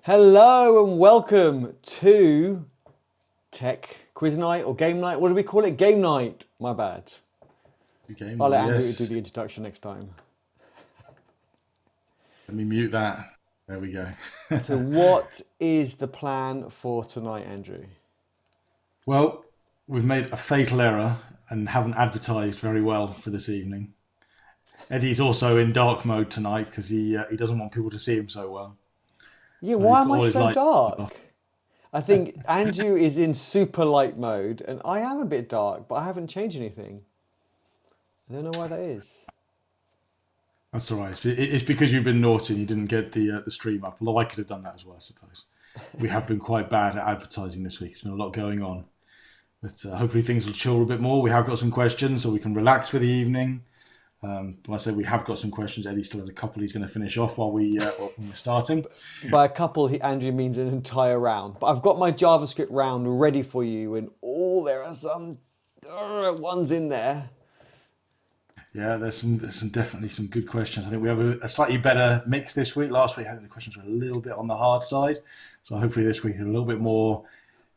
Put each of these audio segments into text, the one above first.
Hello and welcome to Tech Quiz Night or Game Night. What do we call it? Game Night. My bad. Game I'll night, let Andrew do yes. the introduction next time. Let me mute that. There we go. So, what is the plan for tonight, Andrew? Well, we've made a fatal error and haven't advertised very well for this evening. Eddie's also in dark mode tonight because he doesn't want people to see him so well. Yeah, So why he's am got I all his so lights dark? off. I think Andrew is in super light mode and I am a bit dark, but I haven't changed anything. I don't know why that is. That's all right. It's because you've been naughty and you didn't get the stream up. Although I could have done that as well, I suppose. We have been quite bad at advertising this week. There's been a lot going on, but hopefully things will chill a bit more. We have got some questions, so we can relax for the evening. When I say we have got some questions, Eddie still has a couple he's going to finish off while when we're starting. By a couple, Andrew means an entire round. But I've got my JavaScript round ready for you, and there are some ones in there. Yeah, there's definitely some good questions. I think we have a slightly better mix this week. Last week, I think the questions were a little bit on the hard side, so hopefully this week are a little bit more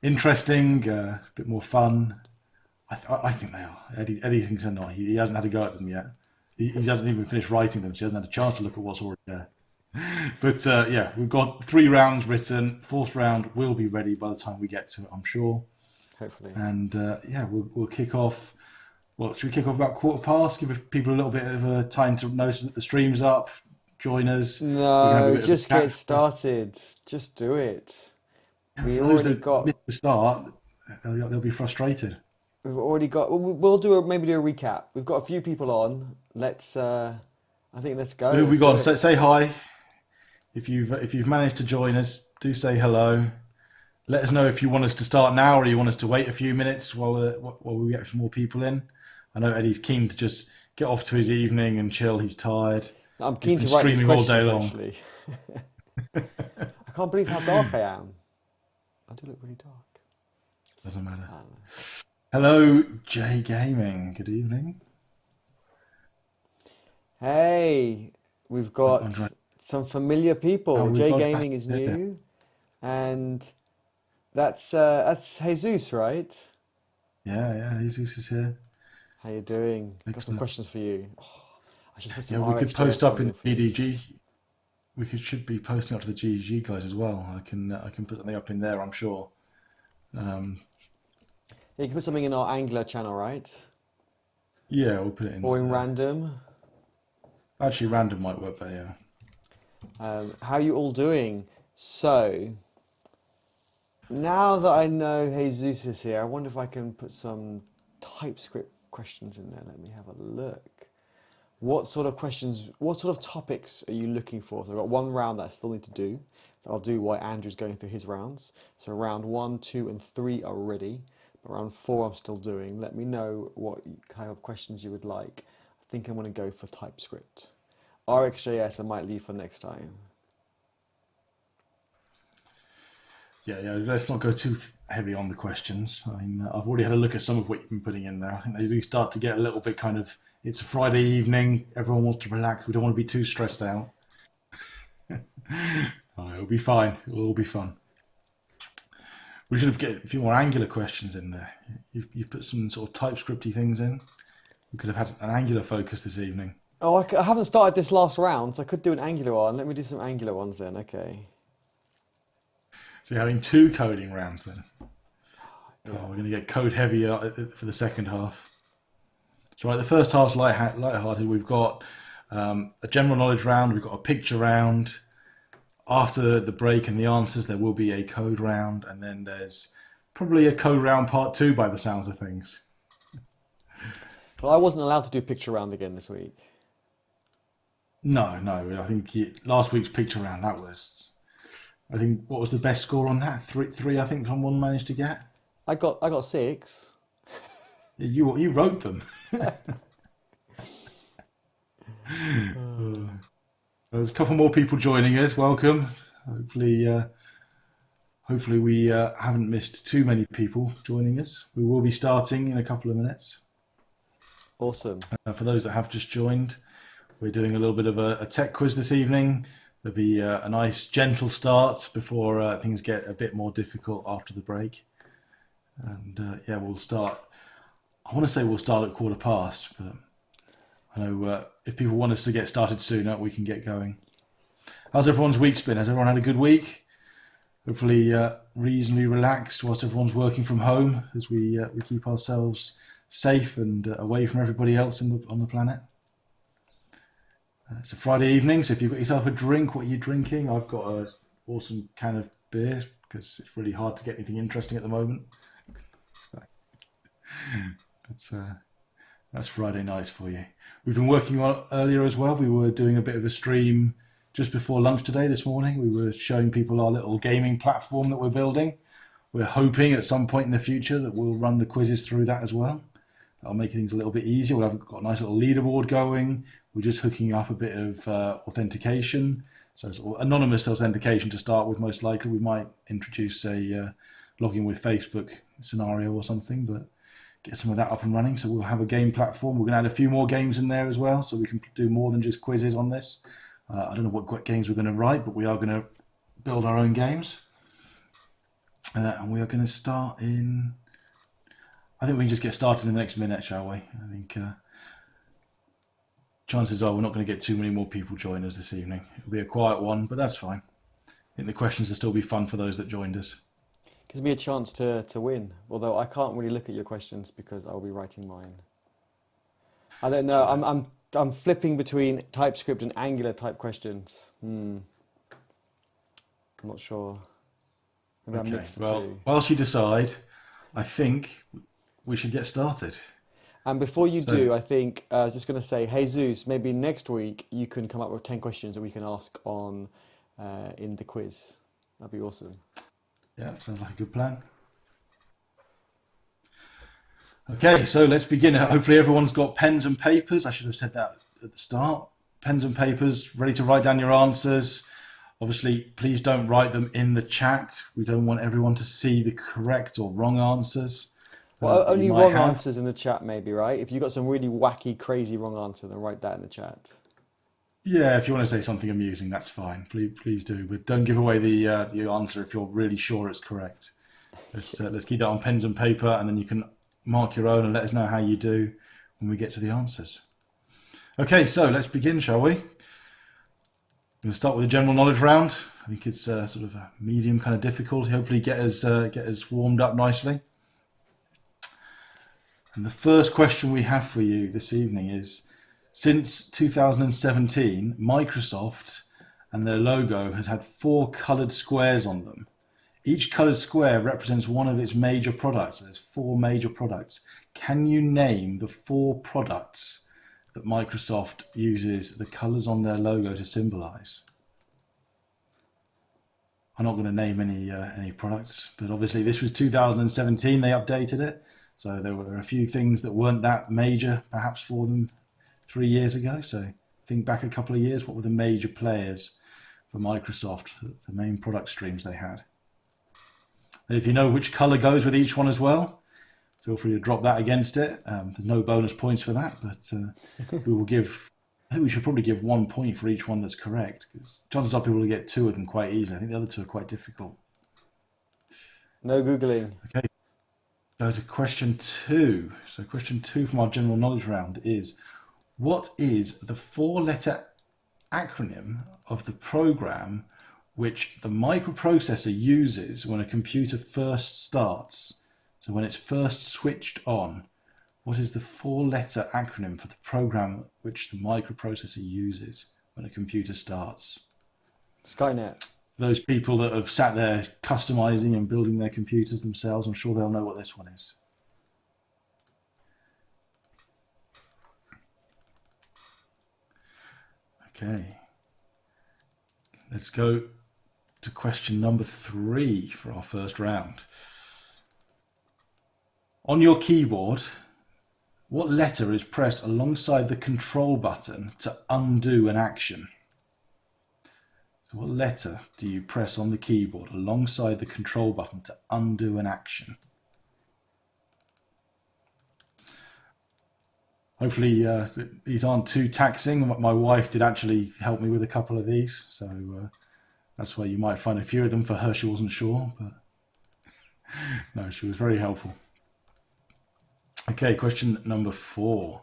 interesting, a bit more fun. I think they are. Eddie thinks they're not. He hasn't had a go at them yet. He hasn't even finished writing them, so he hasn't had a chance to look at what's already there. But yeah, we've got 3 rounds written. Fourth round will be ready by the time we get to it, I'm sure. Hopefully. And yeah, we'll kick off. Well, should we kick off about 15:15? Give people a little bit of a time to notice that the stream's up, join us. We can have a No, bit of a just get chat. started. Just do it. We For those already that got. missed the start, they'll be frustrated. We've already got. We'll do maybe do a recap. We've got a few people on. Let's. I think let's go. Who have we Let's do got? it. Say hi. If you've managed to join us, do say hello. Let us know if you want us to start now or you want us to wait a few minutes while we get some more people in. I know Eddie's keen to just get off to his evening and chill. He's tired. I'm He's keen been to write these streaming all day questions. long. Actually, I can't believe how dark I am. I do look really dark. Doesn't matter. I don't know. Hello, J Gaming. Good evening. Hey, we've got Andre. some familiar Oh, people. we've J got Gaming is yeah. new, and that's Jesus, right? Yeah, Jesus is here. How you doing? Got some Excellent. questions for you. Oh, I should put Yeah, some we could post RxJS up ones in in for you. GDG. Should be posting up to the GDG guys as well. I can put something up in there, I'm sure. Um, Yeah, you can put something in our Angular channel, right? yeah, we'll put it Or into in there. random. Actually, random might work better. How you all doing? So, now that I know Jesus is here, I wonder if I can put some TypeScript questions in there. Let me have a look. What sort of questions, what sort of topics are you looking for? So I've got one round that I still need to do. So I'll do while Andrew's going through his rounds. So round 1, 2, and 3 are ready. But round 4 I'm still doing. Let me know what kind of questions you would like. I think I'm going to go for TypeScript. RxJS I might leave for next time. Yeah. Let's not go too heavy on the questions. I mean, I've already had a look at some of what you've been putting in there. I think they do start to get a little bit kind of. It's a Friday evening. Everyone wants to relax. We don't want to be too stressed out. Oh, it'll be fine. It'll all be fun. We should have get a few more Angular questions in there. You've put some sort of TypeScripty things in. We could have had an Angular focus this evening. Oh, I haven't started this last round, so I could do an Angular one. Let me do some Angular ones then, okay. So you're having 2 coding rounds then. Yeah. Oh, we're going to get code heavier for the second half. So right, the first half's light-hearted. We've got a general knowledge round. We've got a picture round. After the break and the answers, there will be a code round, and then there's probably a code round part 2 by the sounds of things. But I wasn't allowed to do picture round again this week. No. I think last week's picture round that was. I think what was the best score on that? Three. I think someone managed to get. I got 6. You wrote them. There's a couple more people joining us. Welcome. Hopefully we haven't missed too many people joining us. We will be starting in a couple of minutes. Awesome. For those that have just joined, we're doing a little bit of a tech quiz this evening. there'll be a nice gentle start before things get a bit more difficult after the break. And yeah, we'll start. I want to say we'll start at 1:15, but I know if people want us to get started sooner, we can get going. How's everyone's week been? Has everyone had a good week? Hopefully reasonably relaxed whilst everyone's working from home as we keep ourselves safe and away from everybody else on the planet. It's a Friday evening, so if you've got yourself a drink, what are you drinking? I've got an awesome can of beer because it's really hard to get anything interesting at the moment. So that's Friday nights for you. We've been working on earlier as well. We were doing a bit of a stream just before lunch today, this morning. We were showing people our little gaming platform that we're building. We're hoping at some point in the future that we'll run the quizzes through that as well. That'll make things a little bit easier. We'll have got a nice little leaderboard going. We're just hooking up a bit of authentication. So it's anonymous authentication to start with, most likely. We might introduce a login with Facebook scenario or something, but get some of that up and running. So we'll have a game platform. We're going to add a few more games in there as well, so we can do more than just quizzes on this. I don't know what games we're going to write, but we are going to build our own games. And we are going to start in... I think we can just get started in the next minute, shall we? I think chances are we're not going to get too many more people join us this evening. It'll be a quiet one, but that's fine. I think the questions will still be fun for those that joined us. Gives me a chance to win, although I can't really look at your questions because I'll be writing mine. I don't know. I'm flipping between TypeScript and Angular type questions. I'm not sure. Maybe I mixed the two. Whilst you decide, I think we should get started. And before you do, I think I was just going to say, Jesus, maybe next week you can come up with 10 questions that we can ask on in the quiz. That'd be awesome. Yeah, sounds like a good plan. Okay, so let's begin. Hopefully everyone's got pens and papers. I should have said that at the start. Pens and papers, ready to write down your answers. Obviously, please don't write them in the chat. We don't want everyone to see the correct or wrong answers. Well, only wrong answers in the chat maybe, right? If you've got some really wacky, crazy wrong answer, then write that in the chat. Yeah, if you want to say something amusing, that's fine. Please do. But don't give away the answer if you're really sure it's correct. Let's keep that on pens and paper, and then you can mark your own and let us know how you do when we get to the answers. Okay, so let's begin, shall we? We're going to start with a general knowledge round. I think it's sort of a medium kind of difficulty. Hopefully get us warmed up nicely. And the first question we have for you this evening is, since 2017, Microsoft and their logo has had 4 coloured squares on them. Each coloured square represents one of its major products. There's 4 major products. Can you name the 4 products that Microsoft uses the colours on their logo to symbolise? I'm not going to name any products, but obviously this was 2017. They updated it, so there were a few things that weren't that major, perhaps for them 3 years ago. So think back a couple of years. What were the major players for Microsoft? The main product streams they had. And if you know which colour goes with each one as well, feel free to drop that against it. There's no bonus points for that, but we will give. I think we should probably give 1 point for each one that's correct, because chances are people will get 2 of them quite easily. I think the other 2 are quite difficult. No Googling. Okay. So to question 2. So question 2 from our general knowledge round is, what is the 4-letter acronym of the program which the microprocessor uses when a computer first starts? So when it's first switched on, what is the 4-letter acronym for the program which the microprocessor uses when a computer starts? Skynet. Those people that have sat there customizing and building their computers themselves, I'm sure they'll know what this one is. Okay. Let's go to question number 3 for our first round. On your keyboard, what letter is pressed alongside the control button to undo an action? So what letter do you press on the keyboard alongside the control button to undo an action? Hopefully these aren't too taxing. My wife did actually help me with a couple of these, so that's why you might find a few of them. For her, she wasn't sure, but no, she was very helpful. Okay, question number 4.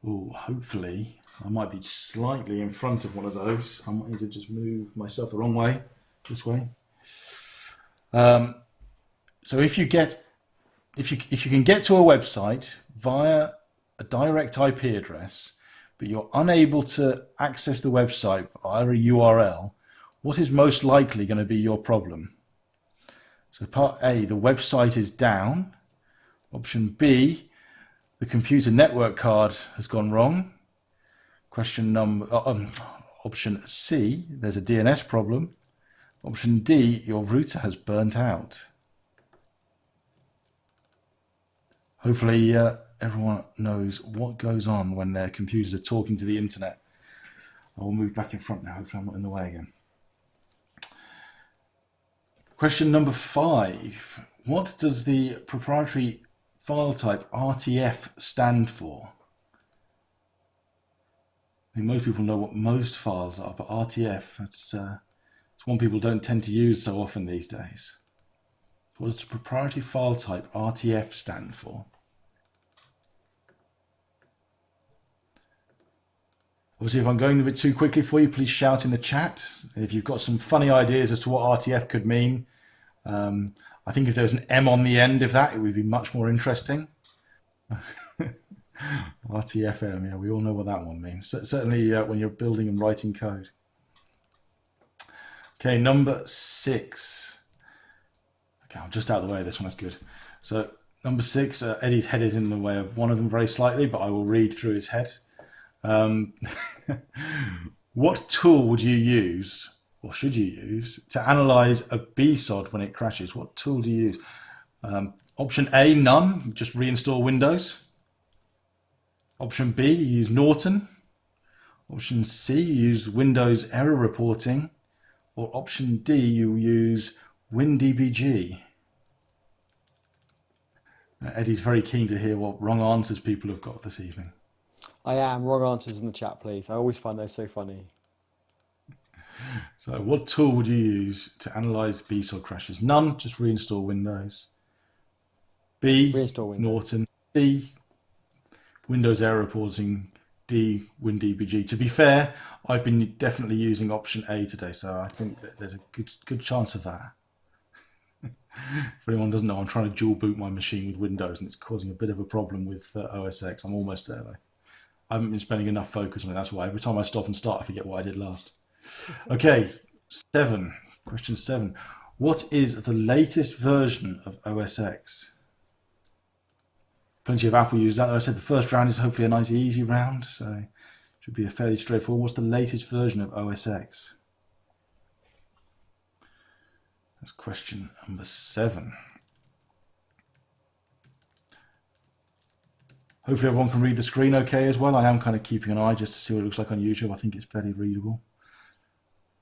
Oh, hopefully I might be slightly in front of one of those. I might need to just move myself the wrong way, this way. So if you can get to a website via a direct IP address, but you're unable to access the website via a URL, what is most likely going to be your problem? So part A, the website is down. Option B, the computer network card has gone wrong. Option C, there's a DNS problem. Option D, your router has burnt out. Hopefully everyone knows what goes on when their computers are talking to the internet. I will move back in front now. Hopefully I'm not in the way again. Question number 5. What does the proprietary file type RTF stand for? I think most people know what most files are, but RTF, it's one people don't tend to use so often these days. What does the proprietary file type RTF stand for? Obviously, if I'm going a bit too quickly for you, please shout in the chat. If you've got some funny ideas as to what RTF could mean, I think if there's an M on the end of that, it would be much more interesting. RTFM, yeah, we all know what that one means. Certainly when you're building and writing code. Okay, number 6. Okay, I'm just out of the way of this one, that's good. So number 6, Eddie's head is in the way of one of them very slightly, but I will read through his head. What tool would you use, or should you use, to analyze a BSOD when it crashes? What tool do you use? Option A, none, just reinstall Windows. Option B, you use Norton. Option C, you use Windows error reporting. Or option D, you use WinDBG. Eddie's very keen to hear what wrong answers people have got this evening. I am. Wrong answers in the chat, please. I always find those so funny. So what tool would you use to analyze BSOD crashes? None, just reinstall Windows. B, Reinstall Windows. Norton. C, Windows error reporting. D, WinDBG. To be fair, I've been definitely using option A today, so I think that there's a good chance of that. If anyone doesn't know, I'm trying to dual boot my machine with Windows, and it's causing a bit of a problem with OS X. I'm almost there, though. I haven't been spending enough focus on it. That's why every time I stop and start, I forget what I did last. Okay, 7. Question 7. What is the latest version of OS X? Plenty of Apple users out there. I said the first round is hopefully a nice easy round, so it should be a fairly straightforward. What's the latest version of OS X? That's question number 7. Hopefully everyone can read the screen okay as well. I am kind of keeping an eye just to see what it looks like on YouTube. I think it's fairly readable.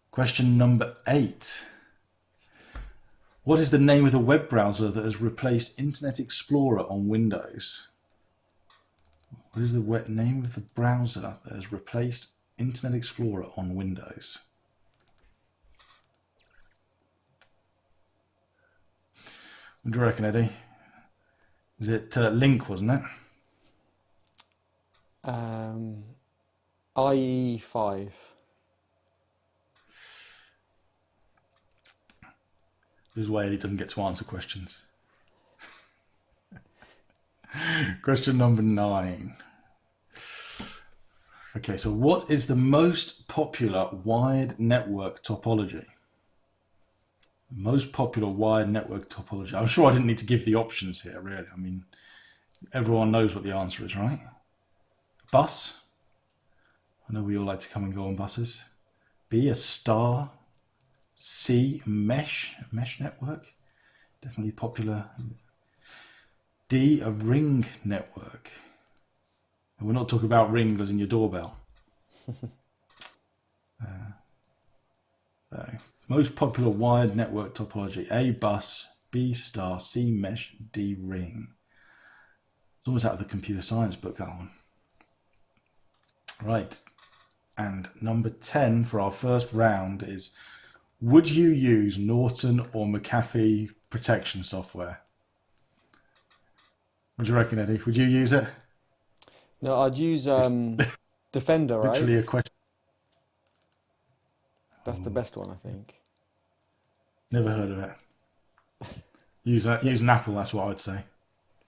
Question number 8. What is the name of the web browser that has replaced Internet Explorer on Windows? What is the name of the browser that has replaced Internet Explorer on Windows? What do you reckon, Eddie? Is it Link, wasn't it? IE5. This is why Eddie doesn't get to answer questions. Question number 9. Okay, so what is the most popular wired network topology? Most popular wired network topology. I'm sure I didn't need to give the options here, really. I mean, everyone knows what the answer is, right? Bus. I know we all like to come and go on buses. B, a star. C, mesh network. Definitely popular. D, a ring network. And we're not talking about ring as in your doorbell. So, most popular wired network topology. A, bus. B, star. C, mesh. D, ring. It's almost out of the computer science book, that one. Right. And number 10 for our first round is, would you use Norton or McAfee protection software? What do you reckon, Eddie? Would you use it? No, I'd use It's Defender, literally a right? question. That's the Oh, best one, I think. never heard of it. Use an Apple, that's what I'd say.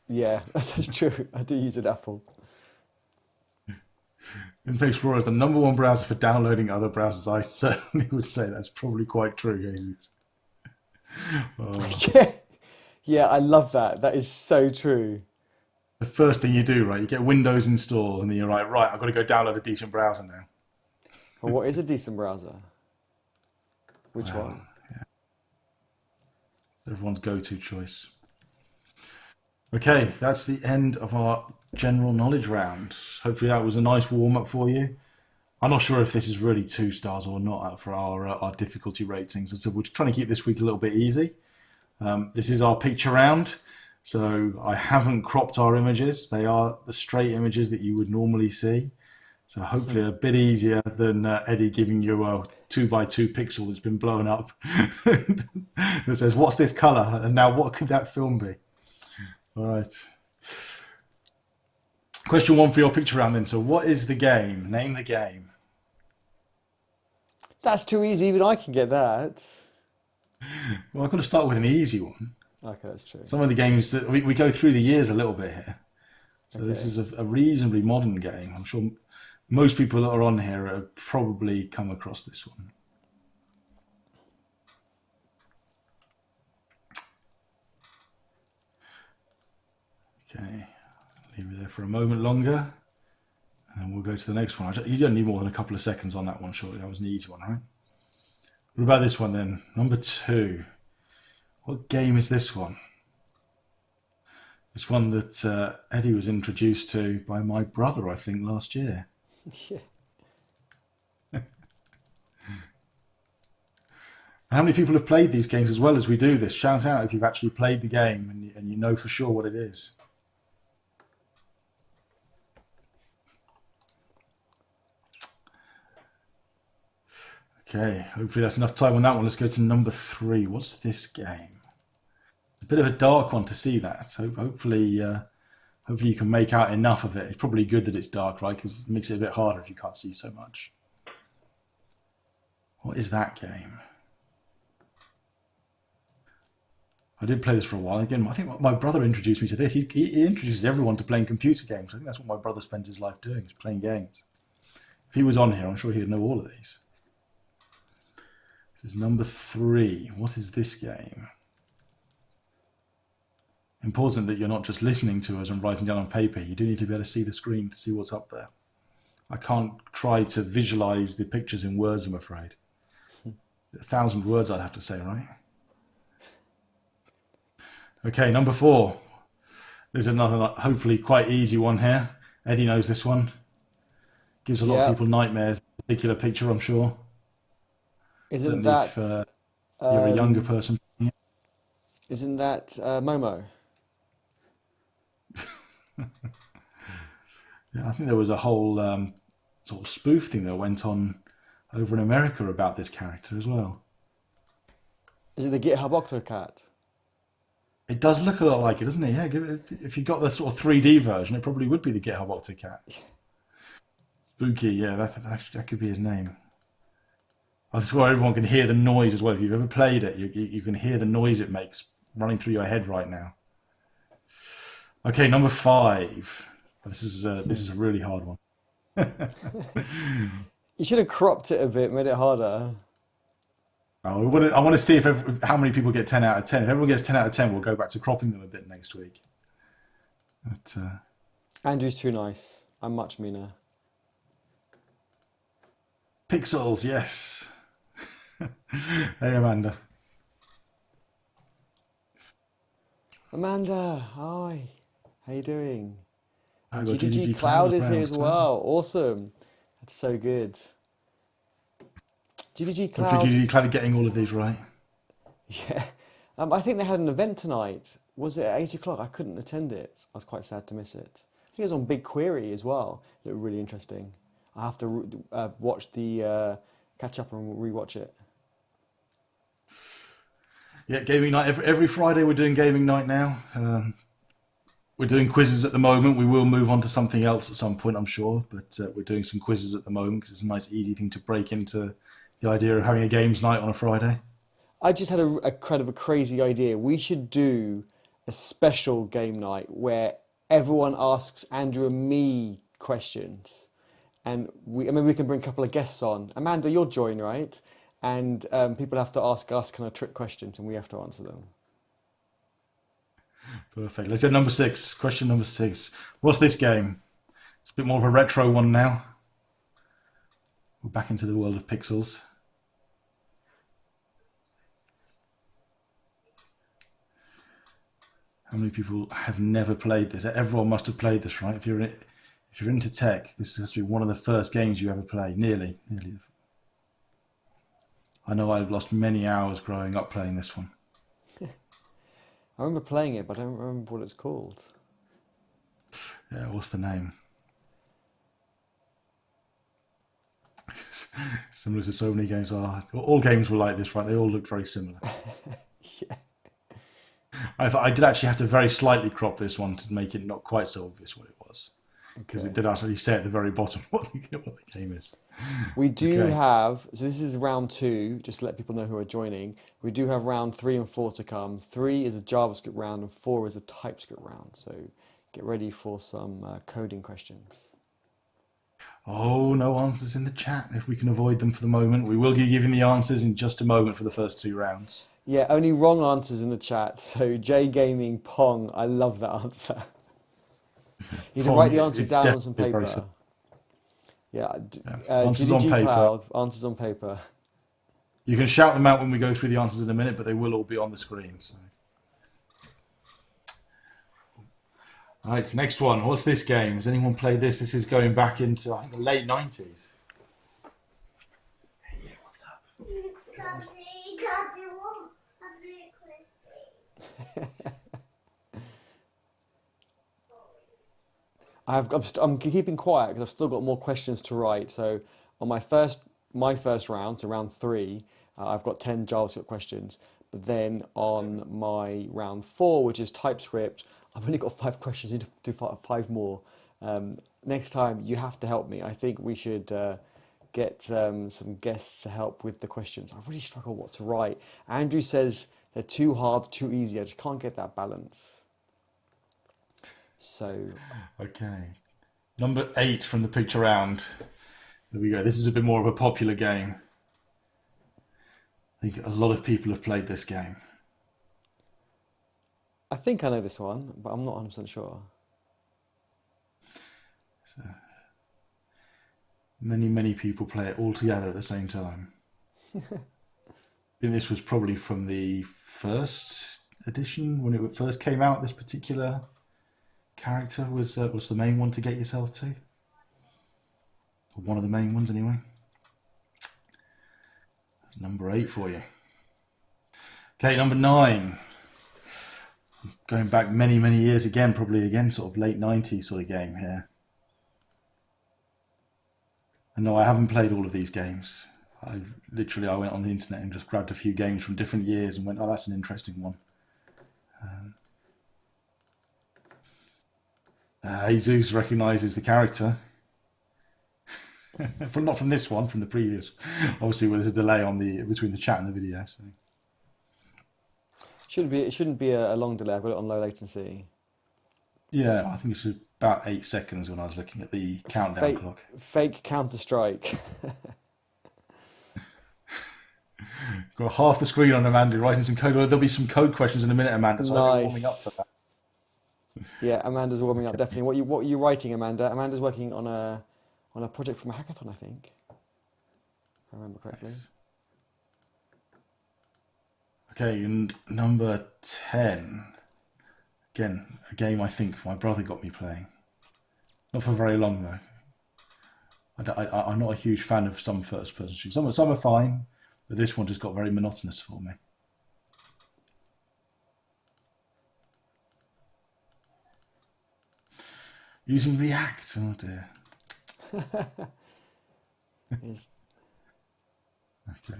Yeah, that's true. I do use an Apple. Internet Explorer is the number one browser for downloading other browsers. I certainly would say that's probably quite true, Jesus. Oh. Yeah, yeah, I love that. That is so true. The first thing you do, right? You get Windows installed, and then you're like, right, I've got to go download a decent browser now. But what is a decent browser? Which Well, one? everyone's go-to choice. Okay, that's the end of our general knowledge round. Hopefully that was a nice warm-up for you. I'm not sure if this is really 2 stars or not for our difficulty ratings. And so we're trying to keep this week a little bit easy. This is our picture round. So I haven't cropped our images. They are the straight images that you would normally see. So hopefully a bit easier than Eddie giving you a 2x2 pixel that's been blown up. That says, what's this color? And now what could that film be? All right. Question 1 for your picture round then. So what is the game? Name the game. That's too easy. Even I can get that. Well, I've got to start with an easy one. Okay, that's true. Some of the games that we go through the years a little bit here. So this Okay. is a reasonably modern game. I'm sure most people that are on here have probably come across this one. Okay, leave it there for a moment longer, and then we'll go to the next one. You don't need more than a couple of seconds on that one, surely. That was an easy one, right? What about this one then? Number 2. What game is this one? It's one that Eddie was introduced to by my brother, I think, last year. Yeah. How many people have played these games as well as we do this? Shout out if you've actually played the game and you know for sure what it is. Okay, hopefully that's enough time on that one. Let's go to number 3. What's this game? It's a bit of a dark one to see that. So hopefully you can make out enough of it. It's probably good that it's dark, right? Because it makes it a bit harder if you can't see so much. What is that game? I did play this for a while. Again, I think my brother introduced me to this. He introduces everyone to playing computer games. I think that's what my brother spends his life doing, is playing games. If he was on here, I'm sure he'd know all of these. This is number 3. What is this game? Important that you're not just listening to us and writing down on paper. You do need to be able to see the screen to see what's up there. I can't try to visualize the pictures in words, I'm afraid. 1,000 words I'd have to say, right? Okay, number 4. There's another hopefully quite easy one here. Eddie knows this one. Gives a lot of Yeah. people nightmares. Particular picture, I'm sure. Isn't Certainly if that you're a younger um person. isn't that Momo? Yeah, I think there was a whole sort of spoof thing that went on over in America about this character as well. Is it the GitHub Octocat? It does look a lot like it, doesn't it? Yeah, if you got the sort of 3D version, it probably would be the GitHub Octocat. Spooky, yeah, that could be his name. I'm sure everyone can hear the noise as well. If you've ever played it, you can hear the noise it makes running through your head right now. Okay, number 5. This is a really hard one. You should have cropped it a bit, made it harder. I want to see how many people get 10 out of 10. If everyone gets 10 out of 10, we'll go back to cropping them a bit next week. But, Andrew's too nice. I'm much meaner. pixels, yes. Hey, Amanda. Amanda, hi. How you doing? I And got GDG GDG Cloud Cloud is here around as as well. well. Awesome. That's so good. GDG Hopefully, Cloud, GDG Cloud are getting all of these right. yeah. I think they had an event tonight. Was it at 8 o'clock? I couldn't attend it. I was quite sad to miss it. I think it was on BigQuery as well. It looked really interesting. I have to watch the catch up and rewatch it. Yeah, gaming night. Every Friday we're doing gaming night now. We're doing quizzes at the moment. We will move on to something else at some point, I'm sure. But we're doing some quizzes at the moment because it's a nice, easy thing to break into the idea of having a games night on a Friday. I just had a kind of a crazy idea. We should do a special game night where everyone asks Andrew and me questions, and I mean, we can bring a couple of guests on. Amanda, you'll join, right? And people have to ask us kind of trick questions, and we have to answer them. Perfect. Let's go number 6. Question number 6. What's this game? It's a bit more of a retro one now. We're back into the world of pixels. How many people have never played this? Everyone must have played this, right? If you're into tech, this has to be one of the first games you ever play. Nearly. I know I've lost many hours growing up playing this one. I remember playing it, but I don't remember what it's called. Yeah, what's the name? Similar to so many games are. All games were like this, right? They all looked very similar. Yeah. I did actually have to very slightly crop this one to make it not quite so obvious what it was. Because Okay. it did actually say at the very bottom what the game is. We do Okay. have, so this is round 2, just to let people know who are joining. We do have round 3 and 4 to come. 3 is a JavaScript round and 4 is a TypeScript round. So get ready for some coding questions. Oh, no answers in the chat. If we can avoid them for the moment, we will be giving the answers in just a moment for the first 2 rounds. Yeah, only wrong answers in the chat. So J Gaming Pong, I love that answer. You need to write the answers It's down on some definitely very paper. simple. Yeah, Answers on GDG paper. Cloud, answers on paper. You can shout them out when we go through the answers in a minute, but they will all be on the screen. So. All right, next one. What's this game? Has anyone played this? This is going back into, I think, the late 90s. Hey, what's up? Daddy, what? I'm doing quiz, please. I'm keeping quiet because I've still got more questions to write. So on my first round, so round 3, I've got 10 JavaScript questions. But then on my round 4, which is TypeScript, I've only got 5 questions. I need to do 5 more. Next time, you have to help me. I think we should get some guests to help with the questions. I really struggle what to write. Andrew says they're too hard, too easy. I just can't get that balance. So Okay. Number 8 from the picture round. There we go. This is a bit more of a popular game. I think a lot of people have played this game. I think I know this one, but I'm not 100% sure. So, many people play it all together at the same time. I think this was probably from the first edition when it first came out. This particular character was the main one to get yourself to, or one of the main ones anyway. Number 8 for you. Okay, number 9. Going back many years again, probably again sort of late 90s sort of game here. And no, I haven't played all of these games. I went on the internet and just grabbed a few games from different years and went, oh, that's an interesting one. Jesus recognises the character. Not from this one, from the previous. Obviously, there's a delay between the chat and the video. So. It shouldn't be a long delay. I've got it on low latency. Yeah, I think it's about 8 seconds when I was looking at the countdown clock. Fake Counter-Strike. Got half the screen on Amanda writing some code. There'll be some code questions in a minute, Amanda. So I'll be warming up for that. Yeah, Amanda's warming up definitely. What are you writing, Amanda? Amanda's working on a project from a hackathon, I think. If I remember correctly. Nice. Okay, and number 10. Again, a game I think my brother got me playing. Not for very long though. I'm not a huge fan of some first-person shooters. Some are fine, but this one just got very monotonous for me. Using React. Oh dear. It's- Okay.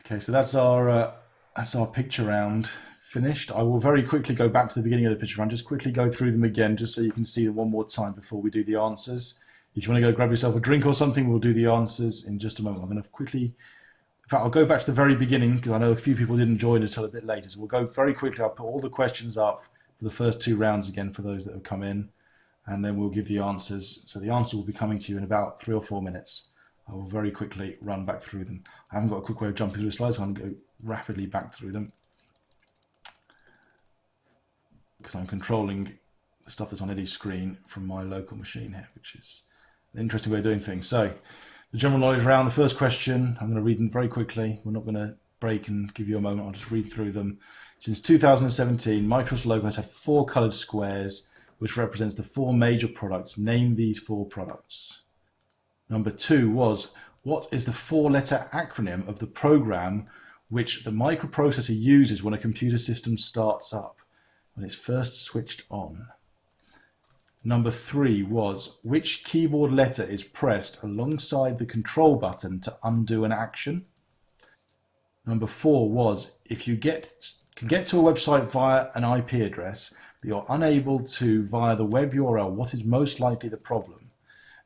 Okay, so that's our picture round finished. I will very quickly go back to the beginning of the picture round, just quickly go through them again, just so you can see them one more time before we do the answers. If you want to go grab yourself a drink or something, we'll do the answers in just a moment. I'm going to quickly, in fact, I'll go back to the very beginning because I know a few people didn't join us till a bit later. So we'll go very quickly. I'll put all the questions up for the first two rounds again for those that have come in, and then we'll give the answers. So the answer will be coming to you in about 3 or 4 minutes. I will very quickly run back through them. I haven't got a quick way of jumping through the slides, so I'm going to go rapidly back through them because I'm controlling the stuff that's on Eddie's screen from my local machine here, which is an interesting way of doing things. So the general knowledge round, the first question, I'm going to read them very quickly. We're not going to break and give you a moment. I'll just read through them. Since 2017, Microsoft's logo has had 4 coloured squares, which represents the 4 major products. Name these 4 products. Number 2 was, what is the 4-letter acronym of the program which the microprocessor uses when a computer system starts up, when it's first switched on? Number 3 was, which keyboard letter is pressed alongside the control button to undo an action? Number 4 was, if you can get to a website via an IP address, but you're unable to via the web URL, what is most likely the problem?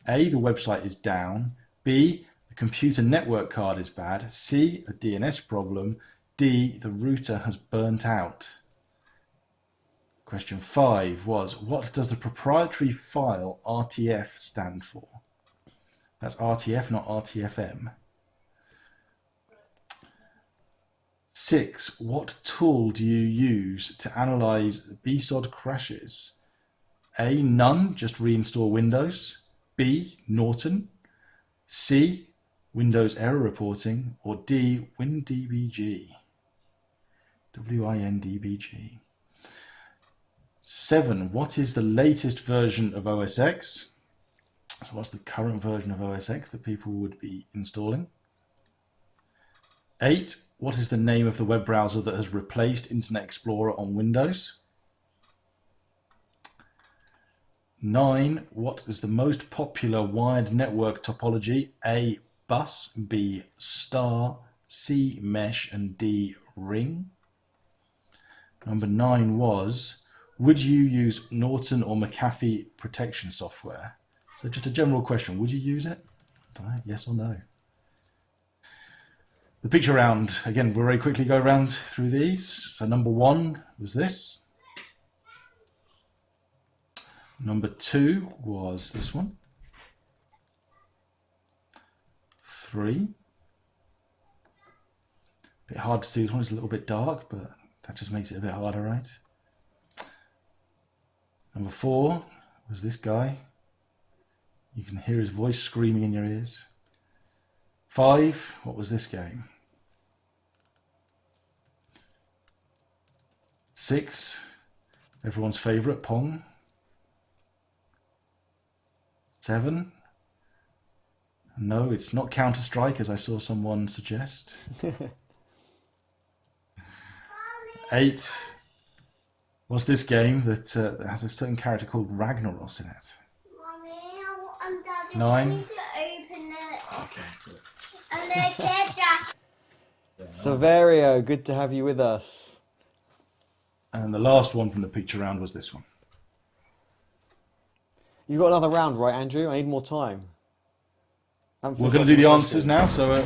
A, the website is down. B, the computer network card is bad. C, a DNS problem. D, the router has burnt out. Question 5 was, what does the proprietary file RTF stand for? That's RTF, not RTFM. 6, what tool do you use to analyze BSOD crashes? A, none, just reinstall Windows. B, Norton. C, Windows error reporting. Or D, WinDBG. WINDBG. 7, what is the latest version of OS X? So what's the current version of OS X that people would be installing? 8, what is the name of the web browser that has replaced Internet Explorer on Windows? 9, what is the most popular wired network topology? A, bus, B, star, C, mesh, and D, ring. Number 9 was, would you use Norton or McAfee protection software? So just a general question, would you use it? Yes or no? The picture round, again, we'll very quickly go around through these. So number 1 was this. Number 2 was this one. 3. A bit hard to see, this one is a little bit dark, but that just makes it a bit harder, right? Number 4 was this guy. You can hear his voice screaming in your ears. 5, what was this game? 6, everyone's favourite, Pong. 7, no, it's not Counter-Strike, as I saw someone suggest. 8, what's this game that has a certain character called Ragnaros in it? Mommy, I'm Daddy. 9. I need to open it. Okay. And there's Jack. Saverio, good to have you with us. And the last one from the picture round was this one. You've got another round, right, Andrew? I need more time. We're going to do the answers now, so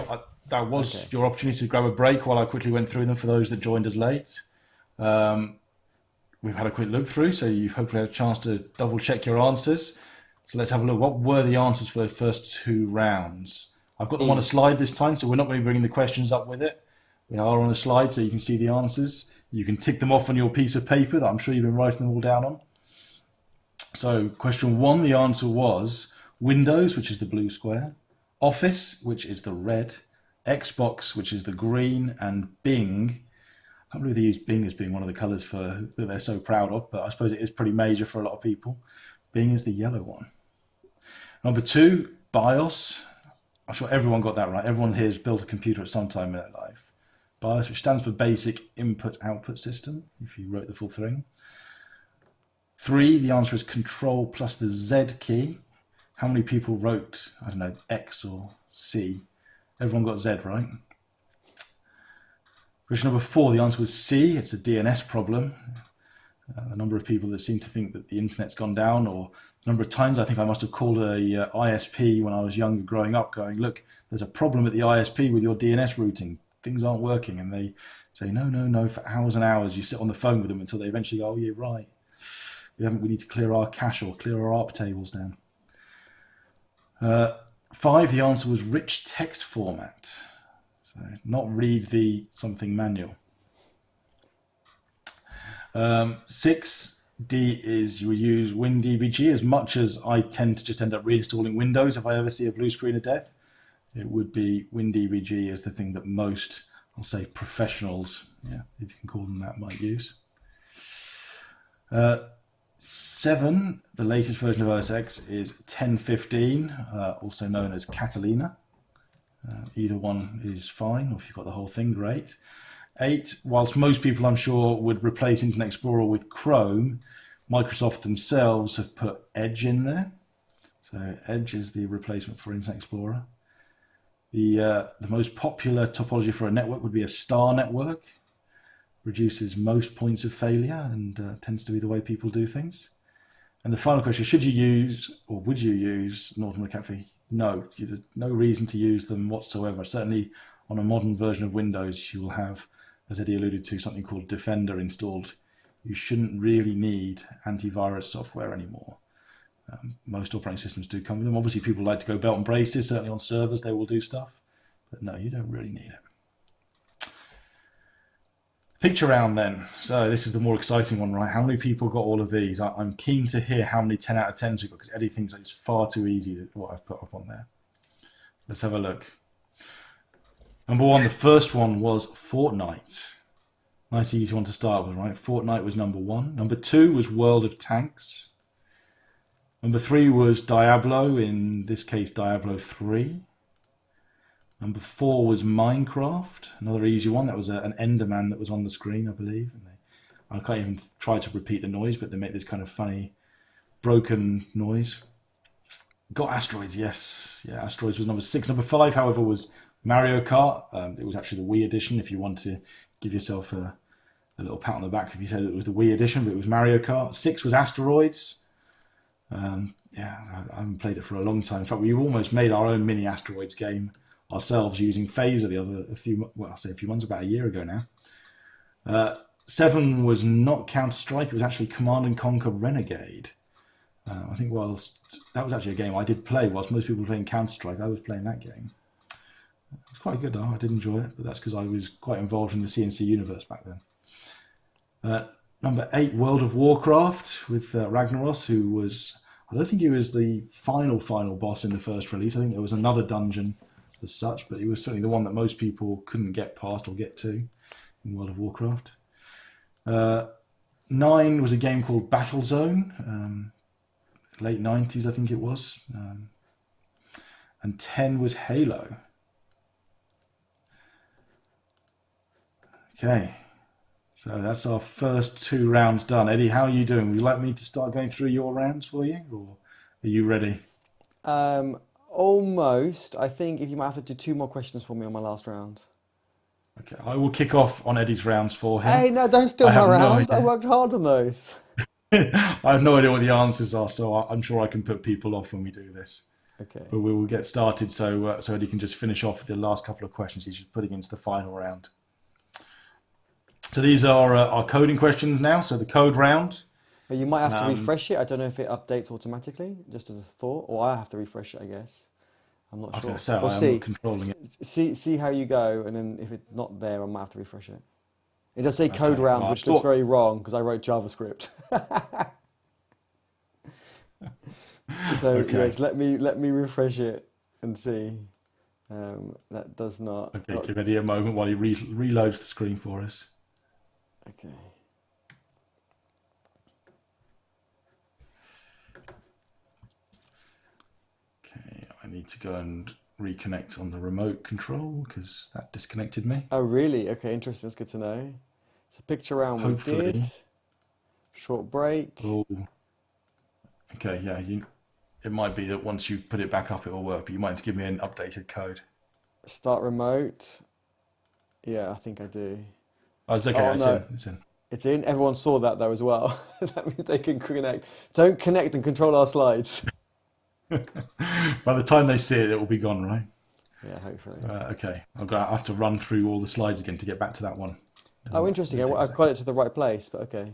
that was Okay. your opportunity to grab a break while I quickly went through them for those that joined us late. We've had a quick look through, so you've hopefully had a chance to double check your answers. So let's have a look. What were the answers for the first 2 rounds? I've got them on a slide this time, so we're not going to be bringing the questions up with it. We are on a slide, so you can see the answers. You can tick them off on your piece of paper that I'm sure you've been writing them all down on. So question 1, the answer was Windows, which is the blue square, Office, which is the red, Xbox, which is the green, and Bing. I can't believe they use Bing as being one of the colours that they're so proud of, but I suppose it is pretty major for a lot of people. Bing is the yellow one. Number 2, BIOS. I'm sure everyone got that right. Everyone here has built a computer at some time in their life. BIOS, which stands for Basic Input-Output System, if you wrote the full thing. 3, the answer is Control plus the Z key. How many people wrote, I don't know, X or C? Everyone got Z, right? Question number 4, the answer was C. It's a DNS problem. The number of people that seem to think that the internet's gone down, or the number of times I think I must have called a ISP when I was younger growing up going, look, there's a problem at the ISP with your DNS routing. Things aren't working. And they say, no, for hours and hours. You sit on the phone with them until they eventually go, oh, yeah, right. We need to clear our cache or clear our ARP tables down. 5, the answer was rich text format. So not read the something manual. 6, D is you use WinDBG. As much as I tend to just end up reinstalling Windows if I ever see a blue screen of death, it would be WinDBG as the thing that most, I'll say, professionals, yeah, if you can call them that, might use. 7, the latest version of OS X is 10.15, also known as Catalina. Either one is fine, or if you've got the whole thing, great. 8, whilst most people, I'm sure, would replace Internet Explorer with Chrome, Microsoft themselves have put Edge in there. So Edge is the replacement for Internet Explorer. The most popular topology for a network would be a star network. Reduces most points of failure and tends to be the way people do things. And the final question, should you use, or would you use Norton McAfee? No, there's no reason to use them whatsoever. Certainly on a modern version of Windows, you will have, as Eddie alluded to, something called Defender installed. You shouldn't really need antivirus software anymore. Most operating systems do come with them. Obviously, people like to go belt and braces. Certainly on servers, they will do stuff. But no, you don't really need it. Picture round then. So this is the more exciting one, right? How many people got all of these? I'm keen to hear how many 10 out of 10s we've got, because Eddie thinks it's far too easy, what I've put up on there. Let's have a look. Number 1, the first one was Fortnite. Nice easy one to start with, right? Fortnite was number 1. Number 2 was World of Tanks. Number 3 was Diablo, in this case Diablo 3. Number 4 was Minecraft, another easy one. That was an Enderman that was on the screen, I believe. And I can't even try to repeat the noise, but they make this kind of funny, broken noise. Got Asteroids, yes. Yeah, Asteroids was number 6. Number 5, however, was Mario Kart. It was actually the Wii edition, if you want to give yourself a little pat on the back if you said it was the Wii edition, but it was Mario Kart. 6 was Asteroids. Yeah, I haven't played it for a long time. In fact, we almost made our own mini Asteroids game ourselves using Phaser a few months, about a year ago now. 7 was not Counter-Strike, it was actually Command & Conquer Renegade. I think whilst that was actually a game I did play, whilst most people were playing Counter-Strike, I was playing that game. It was quite good though, I did enjoy it, but that's because I was quite involved in the CNC universe back then. Number 8, World of Warcraft with Ragnaros, who was, I don't think he was the final boss in the first release. I think there was another dungeon as such, but he was certainly the one that most people couldn't get past or get to in World of Warcraft. 9 was a game called Battlezone, late 90s I think it was. And 10 was Halo. Okay, so that's our first 2 rounds done. Eddie, how are you doing? Would you like me to start going through your rounds for you, or are you ready? Almost. I think if you might have to do 2 more questions for me on my last round. Okay, I will kick off on Eddie's rounds for him. Hey, no, don't steal I my have no round. I idea. worked hard on those. I have no idea what the answers are, so I'm sure I can put people off when we do this. Okay. But we will get started so Eddie can just finish off the last couple of questions he's just putting into the final round. So these are our coding questions now. So the code round. But you might have to refresh it. I don't know if it updates automatically, just as a thought, or I have to refresh it, I guess. I'm not I was sure. going to say, We'll I am see. not controlling it. See how you go, and then if it's not there, I might have to refresh it. It does say code Okay, round, well, I which looks thought- very wrong because I wrote JavaScript. So Okay. yes, let me refresh it and see. That does not. Okay, give Eddie a moment while he reloads the screen for us. Okay. Okay, I need to go and reconnect on the remote control because that disconnected me. Oh, really? Okay, interesting. That's good to know. So picture round we did. Hopefully. Short break. Oh, okay, yeah. It might be that once you put it back up, it will work, but you might have to give me an updated code. Start remote. Yeah, I think I do. Oh, it's okay. Oh, It's no. in. It's in. It's in. Everyone saw that though as well. That means they can connect. Don't connect and control our slides. By the time they see it, it will be gone, right? Yeah, hopefully. Okay. I'm going to have to run through all the slides again to get back to that one. Oh, interesting. It'll take a I second. got it to the right place, but okay.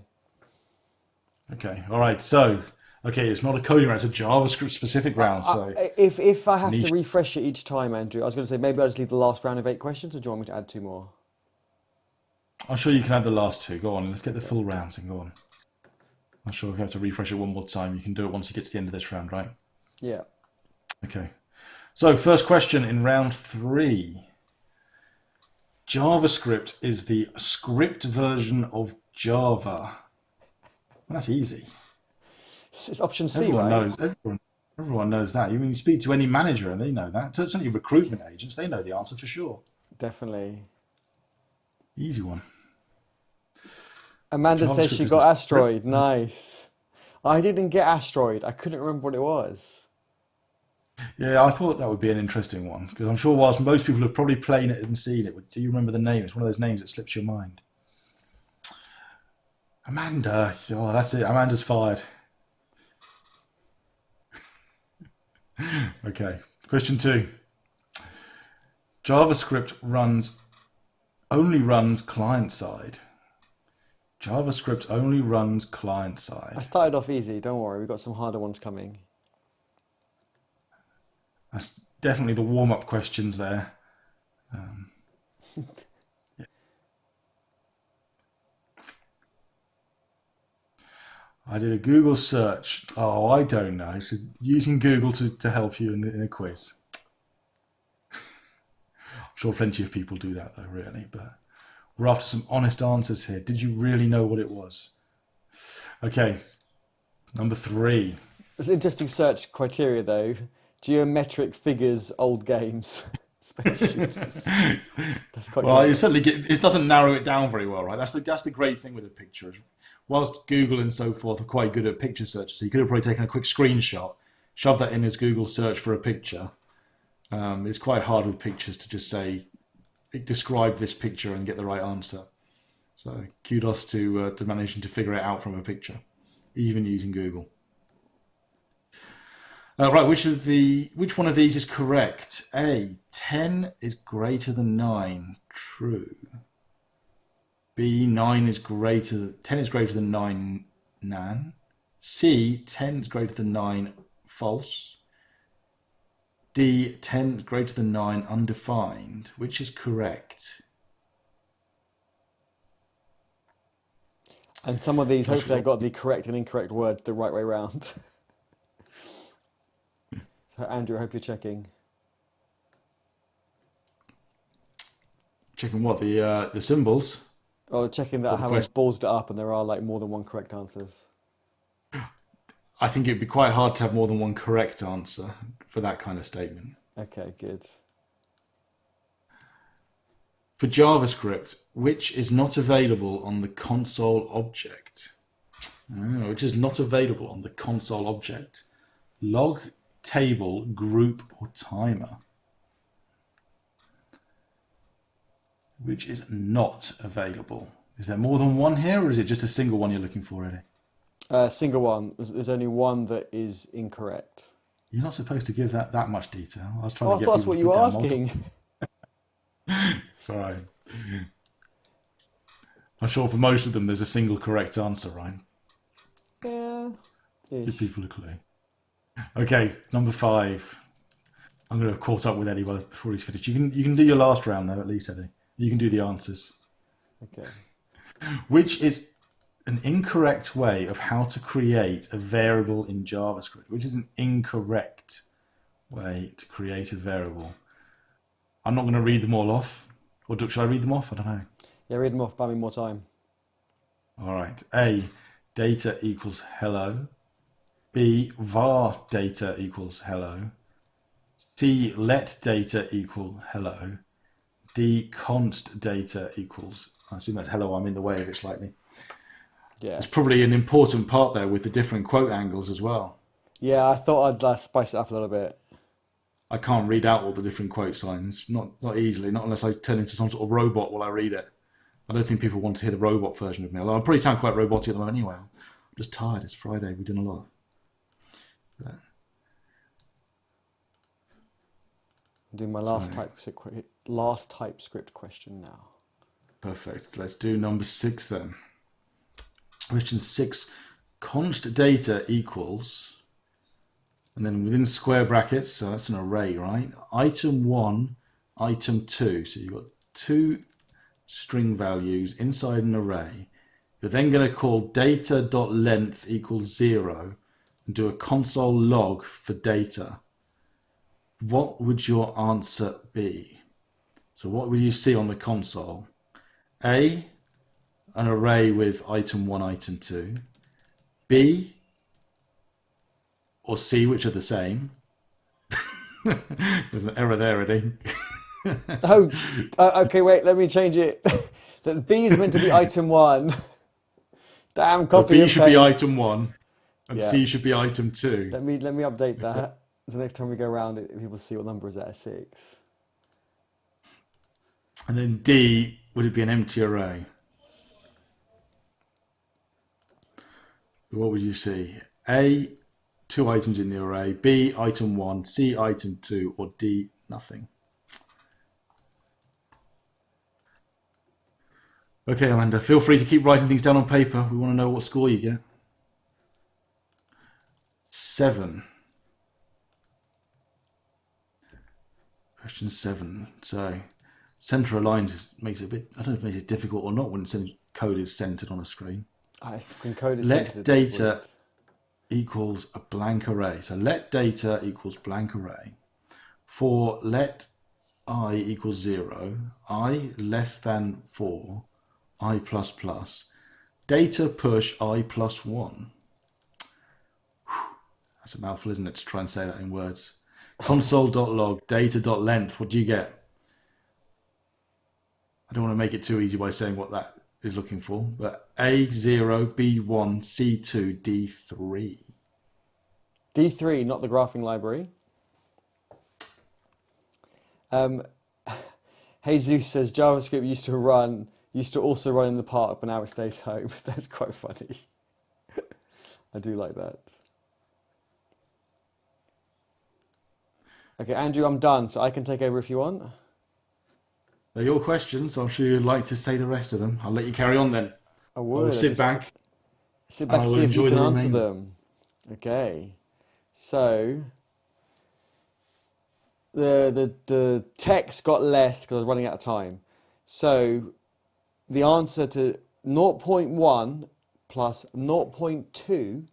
Okay. All right. So, okay, it's not a coding round. It's a JavaScript specific round. So, If I have to niche. refresh it each time, Andrew, I was going to say maybe I'll just leave the last round of 8 questions, or do you want me to add 2 more? I'm sure you can have the last two. Go on. Let's get the full rounds and go on. I'm sure if you have to refresh it one more time, you can do it once you get to the end of this round, right? Yeah. Okay. So, first question in round 3. JavaScript is the script version of Java. Well, that's easy. It's option C, Everyone right? knows. Everyone knows that. You speak to any manager and they know that. Certainly recruitment agents, they know the answer for sure. Definitely. Easy one. Amanda says JavaScript she is got the Asteroid. Nice. I didn't get Asteroid. I couldn't remember what it was. Yeah, I thought that would be an interesting one because I'm sure whilst most people have probably played it and seen it, do you remember the name? It's one of those names that slips your mind. Amanda. Oh, that's it. Amanda's fired. Okay. Question 2. JavaScript only runs client side. JavaScript only runs client I side. started off easy. Don't worry. We've got some harder ones coming. That's definitely the warm-up questions there. I did a Google search. Oh, I don't know. So using Google to help you in a quiz. I'm sure plenty of people do that though, really. But we're after some honest answers here. Did you really know what it was? Okay, number 3. It's an interesting search criteria, though. Geometric figures, old games, space shooters. That's quite Well, you good. certainly it doesn't narrow it down very well, right? That's the great thing with a picture. Whilst Google and so forth are quite good at picture searches, so you could have probably taken a quick screenshot, shove that in as Google search for a picture. It's quite hard with pictures to just say, describe this picture and get the right answer. So kudos to managing to figure it out from a picture, even using Google. Right, which one of these is correct? A, 10 is greater than 9. True. B, 10 is greater than 9. Nan. C, 10 is greater than 9. False. D, 10 is greater than 9. Undefined. Which is correct? And some of these, hopefully, I Joshua. got the correct and incorrect word the right way round. So, Andrew, I hope you're checking. Checking what? The symbols? Or checking that I Or the haven't question? ballsed it up and there are like more than one correct answers. I think it'd be quite hard to have more than one correct answer for that kind of statement. Okay, good. For JavaScript, which is not available on the console object? Which is not available on the console object? Log, table, group, or timer? Which is not available? Is there more than one here, or is it just a single one you're looking for, Eddie? Single one. There's only one that is incorrect. You're not supposed to give that much detail. I was trying Oh, to I get thought that's people what to you put were down multiple. asking. It's all right. I'm sure for most of them there's a single correct answer, right? Yeah. Give Ish. people a clue. Okay, number 5. I'm going to have caught up with Eddie before he's finished. You can do your last round though, at least, Eddie. You can do the answers. Okay. Which is an incorrect way of how to create a variable in JavaScript? Which is an incorrect way to create a variable? I'm not going to read them all off. Or should I read them off? I don't know. Yeah, read them off. Buy me more time. All right. A, data equals hello. B, var data equals hello. C, let data equal hello. D, const data equals, I assume that's hello, I'm in the way of it slightly. Yeah. There's probably an important part there with the different quote angles as well. Yeah, I thought I'd spice it up a little bit. I can't read out all the different quote signs, not easily, not unless I turn into some sort of robot while I read it. I don't think people want to hear the robot version of me, although I probably sound quite robotic at the moment anyway. I'm just tired, it's Friday, we've done a lot. But, Do my last TypeScript question now. perfect, let's do number 6 then. Question 6, const data equals, and then within square brackets, so that's an array, right? Item 1, item 2, so you've got 2 string values inside an array. You're then going to call data.length equals 0 and do a console log for data. What would your answer be? So what will you see on the console? A, an array with item 1, item 2. B, or C, which are the same. There's an error there, Eddie. Oh, okay, wait, let me change it. The B is meant to be item 1. Damn, copy B and should be paste. item 1 and Yeah. C should be item 2. Let me update that. The next time we go around it, people see what number is at 6. And then D, would it be an empty array? What would you see? A, 2 items in the array. B, item 1. C, item 2. Or D, nothing. Okay, Amanda, feel free to keep writing things down on paper. We want to know what score you get. 7. Question 7. So, center aligned makes it a bit, I don't know if it makes it difficult or not when code is centered on a screen. I think code is Let sensitive data difficult. equals a blank array. So let data equals blank array. For let I equals 0, I less than 4, I plus plus, data push I plus 1. That's a mouthful, isn't it, to try and say that in words. Console.log, data.length, what do you get? I don't want to make it too easy by saying what that is looking for, but A0, B1, C2, D3. D3, not the graphing library. Jesus says JavaScript used to also run in the park, but now it stays home. That's quite funny. I do like that. Okay, Andrew, I'm done, so I can take over if you want. They're your questions. I'm sure you'd like to say the rest of them. I'll let you carry on then. I I would. will sit back. Sit back I to will see if you enjoy can the answer remainder. them. Okay. So the text got less because I was running out of time. So the answer to 0.1 plus 0.2,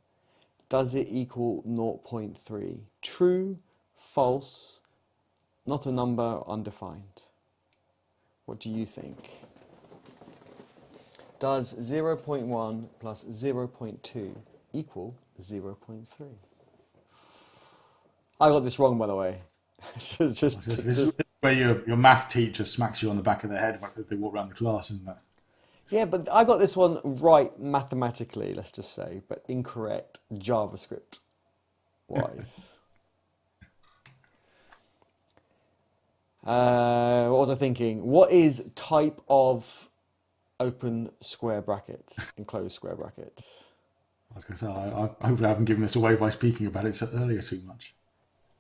does it equal 0.3? True, false, not a number, undefined. What do you think? Does 0.1 plus 0.2 equal 0.3? I got this wrong, by the way. This is where your math teacher smacks you on the back of the head as they walk around the class, isn't it? Yeah, but I got this one right mathematically, let's just say, but incorrect JavaScript wise. What was I thinking? What is type of open square brackets and close square brackets? I was going to say, I hopefully I haven't given this away by speaking about it earlier too much.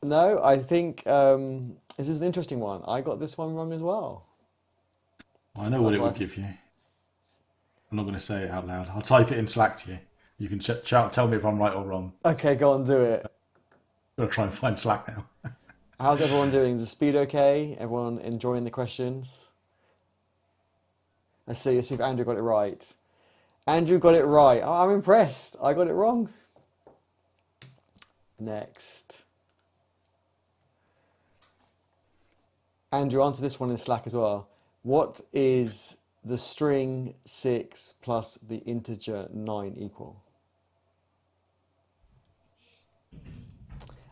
No, I think this is an interesting one. I got this one wrong as well. I know So what that's it why would give you. I'm not going to say it out loud. I'll type it in Slack to you. You can tell me if I'm right or wrong. Okay, go on, do it. I'm going to try and find Slack now. How's everyone doing? Is the speed okay? Everyone enjoying the questions? Let's see if Andrew got it right. Andrew got it right. Oh, I'm impressed. I got it wrong. Next. Andrew, answer this one in Slack as well. What is the string 6 plus the integer 9 equal?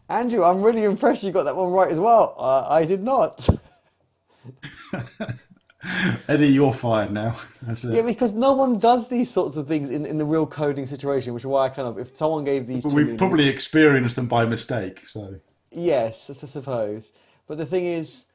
Andrew, I'm really impressed you got that one right as well. I did not. Eddie, you're fired now. That's Yeah, it. because no one does these sorts of things in the real coding situation, which is why I kind of, if someone gave these But to we've me, probably experienced them by mistake. So yes, I suppose. But the thing is,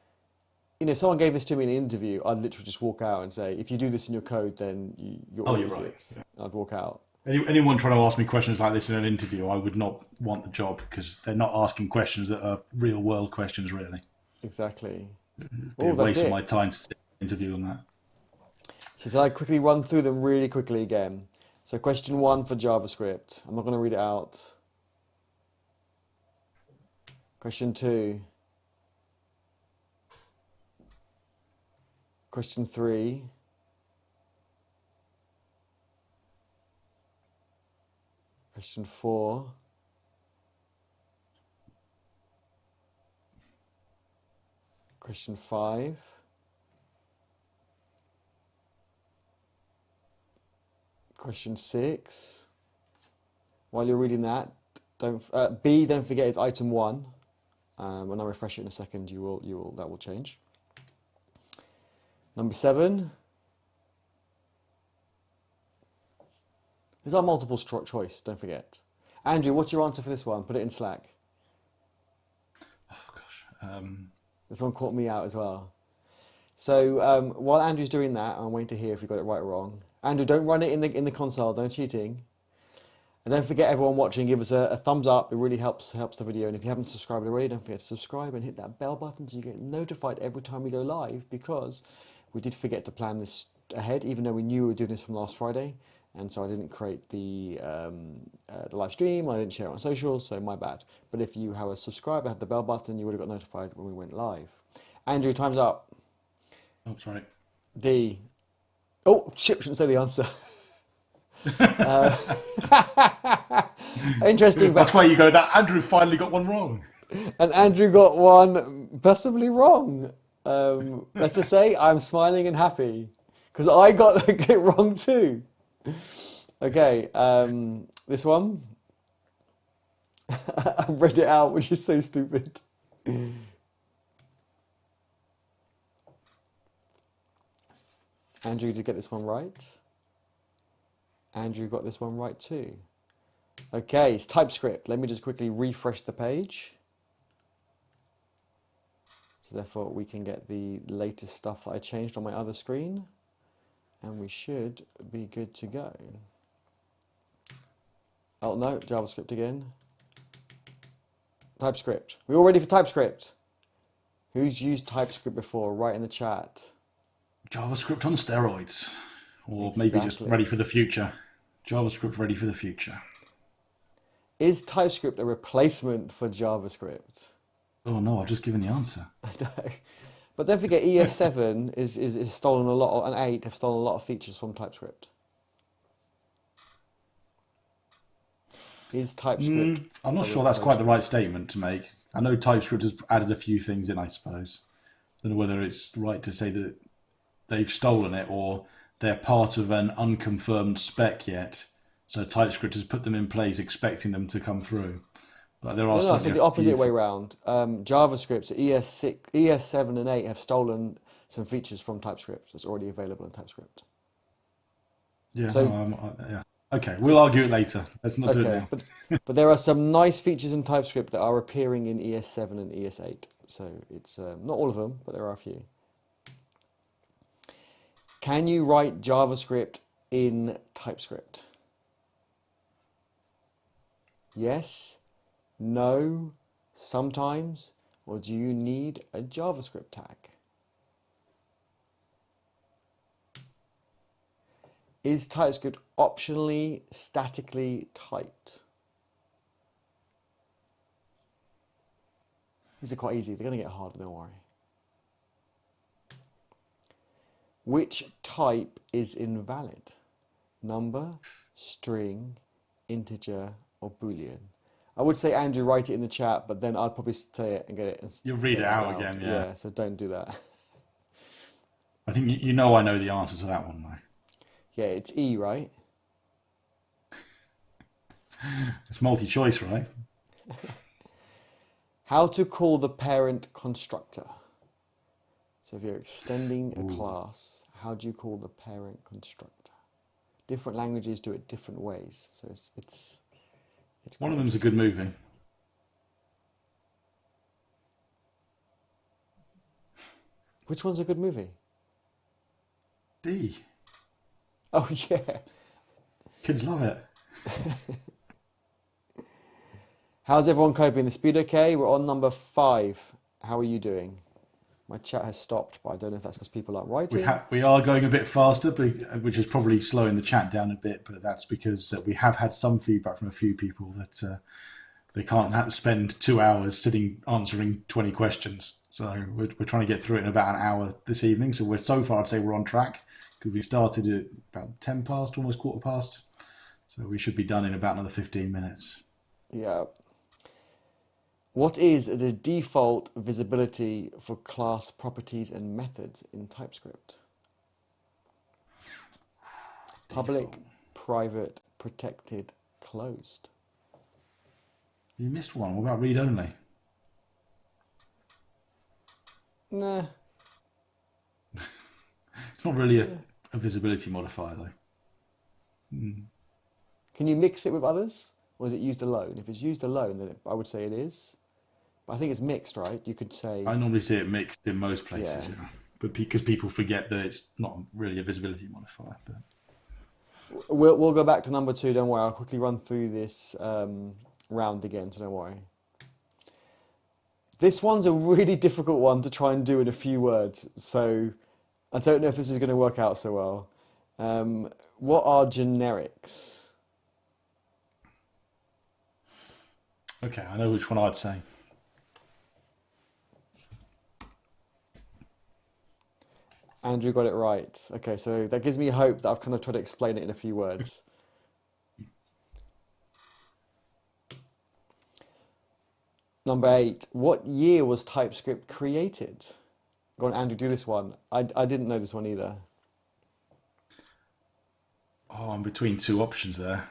if someone gave this to me in an interview, I'd literally just walk out and say, if you do this in your code, then you're oh, all you're right. idiots. I'd walk out. Anyone trying to ask me questions like this in an interview, I would not want the job because they're not asking questions that are real world questions. Really, Exactly. it'd be a Oh, that's waste of it. my time to sit and interview on that. So shall I quickly run through them really quickly again? So question 1 for JavaScript. I'm not going to read it out. Question 2. Question 3. Question 4. Question 5. Question 6. While you're reading that, don't forget it's item 1. When I refresh it in a second, that will change. Number 7. These are multiple choice, don't forget. Andrew, what's your answer for this one? Put it in Slack. Oh gosh. This one caught me out as well. So while Andrew's doing that, I'm waiting to hear if you got it right or wrong. Andrew, don't run it in the console. Don't cheating. And don't forget, everyone watching, give us a thumbs up. It really helps the video. And if you haven't subscribed already, don't forget to subscribe and hit that bell button so you get notified every time we go live, because we did forget to plan this ahead, even though we knew we were doing this from last Friday. And so I didn't create the live stream. I didn't share it on socials, so my bad. But if you have a subscribe and had the bell button, you would have got notified when we went live. Andrew, time's up. Oh, sorry. D. Oh, shit, shouldn't say the answer. Interesting. That's why you go, that Andrew finally got one wrong. And Andrew got one possibly wrong. Let's just say I'm smiling and happy because I got it wrong too. Okay, this one. I read it out, which is so stupid. Andrew did get this one right. Andrew got this one right too. Okay, it's TypeScript. Let me just quickly refresh the page. So therefore we can get the latest stuff that I changed on my other screen. And we should be good to go. Oh no, JavaScript again. TypeScript. We're all ready for TypeScript. Who's used TypeScript before? Write in the chat. JavaScript on steroids. Or maybe just Exactly. ready for the future. JavaScript ready for the future. Is TypeScript a replacement for JavaScript? Oh no, I've just given the answer. I know. But don't forget, ES7 is stolen a lot, and 8 have stolen a lot of features from TypeScript. Is TypeScript I'm not a sure that's quite the replacement? right statement to make. I know TypeScript has added a few things in, I suppose. I don't know whether it's right to say that they've stolen it or they're part of an unconfirmed spec yet. So TypeScript has put them in place expecting them to come through. But there are No, I said certainly the a opposite way few. round. JavaScript, so ES6, ES7 and 8 have stolen some features from TypeScript that's already available in TypeScript. Yeah, So, yeah. Okay, we'll argue it later. Let's not do it okay, now. but there are some nice features in TypeScript that are appearing in ES7 and ES8. So it's not all of them, but there are a few. Can you write JavaScript in TypeScript? Yes, no, sometimes, or do you need a JavaScript tag? Is TypeScript optionally statically typed? These are quite easy. They're going to get harder, don't worry. Which type is invalid? Number, string, integer, or boolean? I would say, Andrew, write it in the chat, but then I'd probably say it and get it and You'll read say it out out loud. again, yeah. Yeah, so don't do that. I think you know I know the answer to that one, though. Yeah, it's E, right? It's multi-choice, right? How to call the parent constructor. So if you're extending a class, how do you call the parent constructor? Different languages do it different ways, so it's One quite of them's a good interesting. movie. Which one's a good movie? D. Oh yeah. Kids love it. How's everyone coping? The speed okay? We're on number 5. How are you doing? My chat has stopped, but I don't know if that's because people aren't writing. We are going a bit faster, which is probably slowing the chat down a bit. But that's because we have had some feedback from a few people that they can't have to spend 2 hours sitting answering 20 questions. So we're trying to get through it in about an hour this evening. So so far, I'd say we're on track because we started at about 10 past, almost quarter past. So we should be done in about another 15 minutes. Yeah. What is the default visibility for class properties and methods in TypeScript? Public, private, protected, closed. You missed one. What about read only? Nah. It's not really a visibility modifier, though. Can you mix it with others? Or is it used alone? If it's used alone, then I would say it is. But I think it's mixed, right? You could say, I normally see it mixed in most places, yeah. yeah. But because people forget that it's not really a visibility modifier. But We'll go back to number 2, don't worry. I'll quickly run through this round again, so don't worry. This one's a really difficult one to try and do in a few words, so I don't know if this is going to work out so well. What are generics? okay, I know which one I'd say. Andrew got it right. Okay, so that gives me hope that I've kind of tried to explain it in a few words. Number 8. What year was TypeScript created? Go on, Andrew, do this one. I didn't know this one either. Oh, I'm between two options there.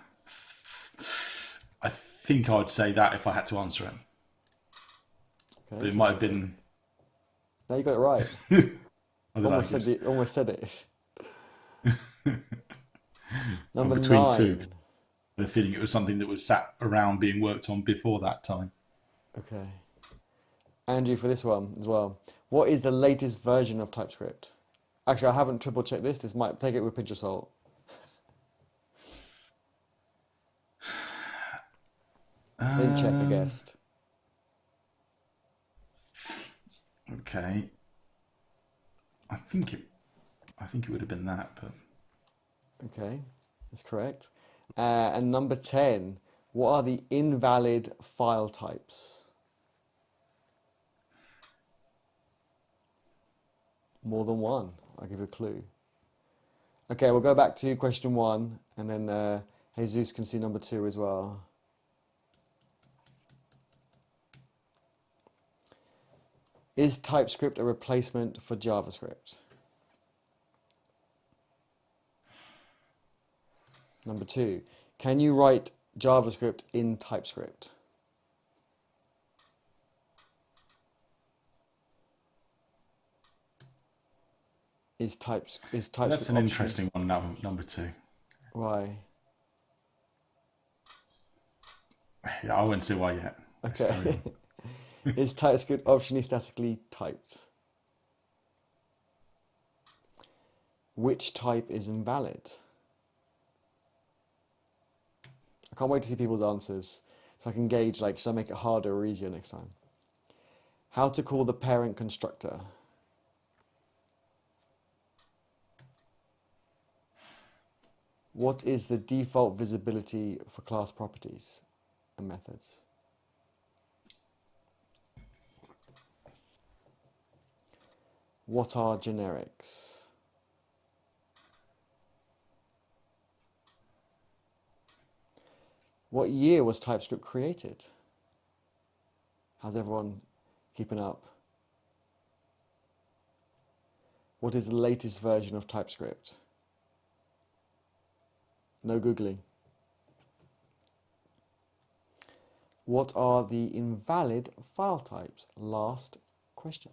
I think I'd say that if I had to answer it. Okay, But it might have interesting. been. No, you got it right. I don't know, Almost said it. I'm Number between two. 9. I have a feeling it was something that was sat around being worked on before that time. Okay. Andrew, for this one as well. What is the latest version of TypeScript? Actually, I haven't triple checked this. This might take it with a pinch of salt. I didn't check, I guessed. Okay. I think it would have been that, but Okay, that's correct. And number 10. What are the invalid file types? More than one. I'll give you a clue. Okay, we'll go back to question 1, and then Jesus can see number 2 as well. Is TypeScript a replacement for JavaScript? Number 2. Can you write JavaScript in TypeScript? Is TypeScript that's an optional? interesting one. Number 2. Why? Yeah, I wouldn't say why yet. Let's carry Okay. on. Is TypeScript optionally statically typed? Which type is invalid? I can't wait to see people's answers so I can gauge, like, should I make it harder or easier next time? How to call the parent constructor? What is the default visibility for class properties and methods? What are generics? What year was TypeScript created? How's everyone keeping up? What is the latest version of TypeScript? No Googling. What are the invalid file types? Last question.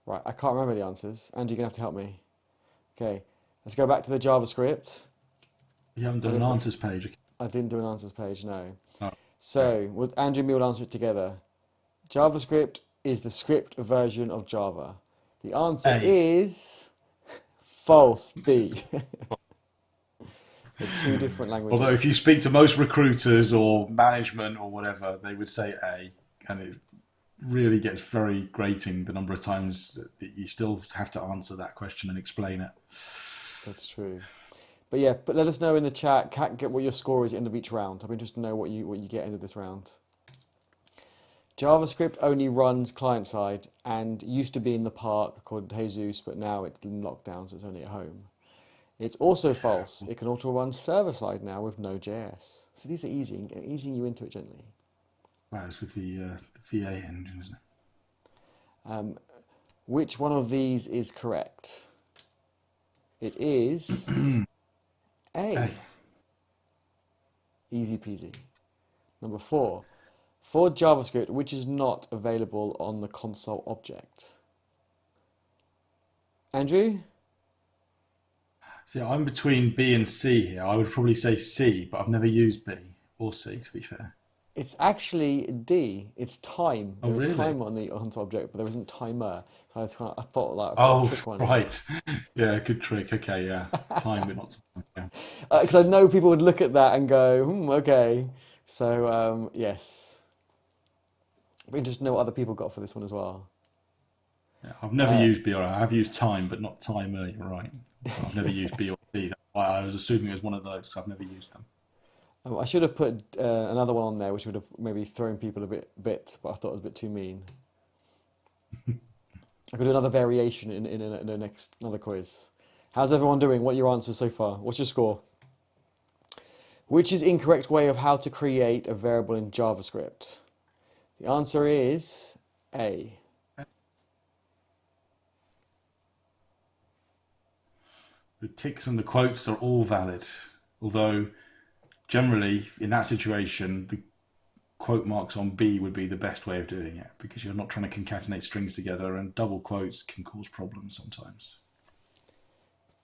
Right, I can't remember the answers. Andy, you're going to have to help me. Okay, let's go back to the JavaScript. You haven't done an answers page. I didn't do an answers page, no. Oh, So, Andrew and me will answer it together. JavaScript is the script version of Java. The answer A. is false, B. They're two different languages. Although if you speak to most recruiters or management or whatever, they would say A, and it really gets very grating the number of times that you still have to answer that question and explain it. That's true. But yeah, but let us know in the chat, get what your score is at the end of each round. I'm interested to know what you get at the end of this round. JavaScript only runs client side and used to be in the park according to Jesus, but now it's in lockdown, so it's only at home. It's also false. It can also run server side now with Node.js. So these are easing you into it gently. Wow, it's with the VA engine, isn't it? Which one of these is correct? It is A. Easy peasy. Number 4. For JavaScript, which is not available on the console object. Andrew? See, I'm between B and C here. I would probably say C, but I've never used B or C, to be fair. It's actually D. It's time. Oh, There is really? time on the console object, but there isn't timer. So I thought like Oh, a trick one. right. Yeah, good trick. Okay, yeah. Time, but not time. Yeah. Because I know people would look at that and go, okay. So, yes. But interested to know what other people got for this one as well. Yeah, I've never used B or I have used time, but not timer. You're right. I've never used B or C. That's why I was assuming it was one of those because I've never used them. I should have put another one on there, which would have maybe thrown people a bit, but I thought it was a bit too mean. I could do another variation in the next another quiz. How's everyone doing? What are your answers so far? What's your score? Which is incorrect way of how to create a variable in JavaScript? The answer is A. The ticks and the quotes are all valid, although generally in that situation the quote marks on B would be the best way of doing it because you're not trying to concatenate strings together and double quotes can cause problems sometimes.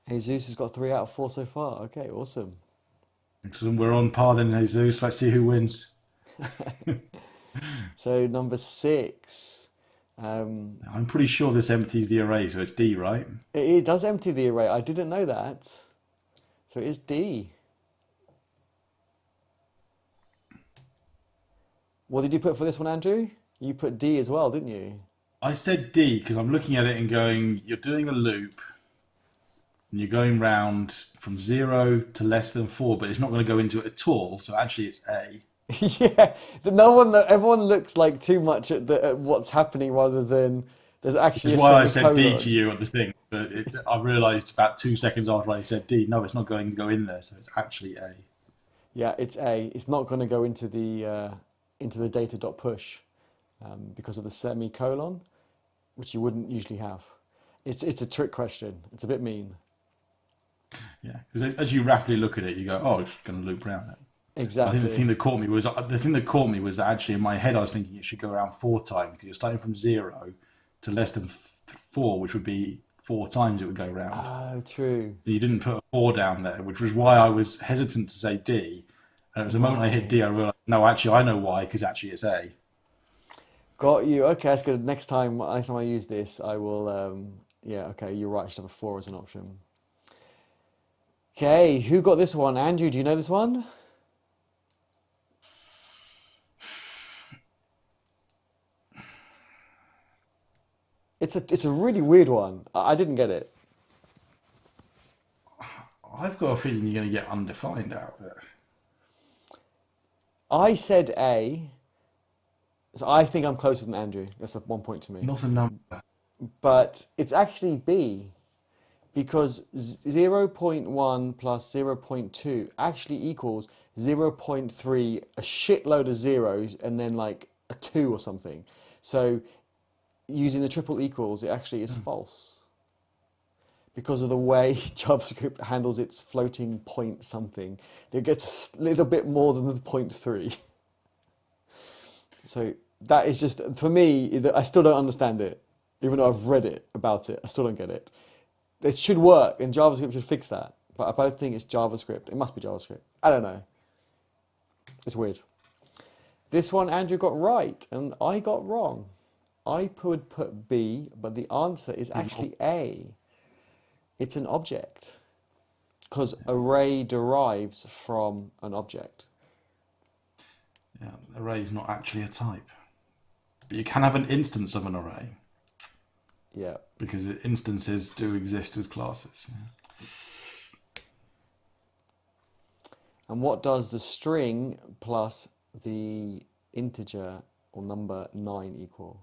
Jesus has got 3 out of 4 so far. Okay, awesome. Excellent. We're on par then, Jesus. Let's see who wins. So number 6. I'm pretty sure this empties the array, so it's D, right? It does empty the array. I didn't know that. So it is D. What did you put for this one, Andrew? You put D as well, didn't you? I said D because I'm looking at it and going, you're doing a loop and you're going round from 0 to less than 4, but it's not going to go into it at all. So actually it's A. Yeah, but everyone looks like too much at what's happening rather than there's actually Which is a why I said D semicolon. to you at the thing, but I realised about 2 seconds after I said D, no, it's not going to go in there, so it's actually A. Yeah, it's A. It's not going to go into the data.push because of the semicolon, which you wouldn't usually have. It's a trick question. It's a bit mean. Yeah, because as you rapidly look at it, you go, oh, it's going to loop around it. I Exactly. think the thing that caught me was that actually in my head I was thinking it should go around 4 times because you're starting from 0 to less than 4, which would be 4 times it would go round. Oh, true. You didn't put a 4 down there, which was why I was hesitant to say D. And it was the moment I hit D, I realised, no, actually I know why, because actually it's A. Got you. Okay, that's good. Next time I use this, I will. Yeah. Okay, you're right. I should have a 4 as an option. Okay, who got this one? Andrew, do you know this one? It's a really weird one. I didn't get it. I've got a feeling you're going to get undefined out of it. I said A, so I think I'm closer than Andrew. That's 1 point to me. Not a number. But it's actually B, because 0.1 plus 0.2 actually equals 0.3, a shitload of zeros, and then like a 2 or something. So using the triple equals, it actually is false. because of the way JavaScript handles its floating point something, it gets a little bit more than the 0.3. So that is just, for me, I still don't understand it. Even though I've read it about it, I still don't get it. It should work, and JavaScript should fix that. But I don't think it's JavaScript. It must be JavaScript. I don't know. It's weird. This one Andrew got right, and I got wrong. I would put B, but the answer is actually A. It's an object. Because array derives from an object. Yeah, array is not actually a type. But you can have an instance of an array. Yeah. Because instances do exist as classes. Yeah. And what does the string plus the integer or number 9 equal?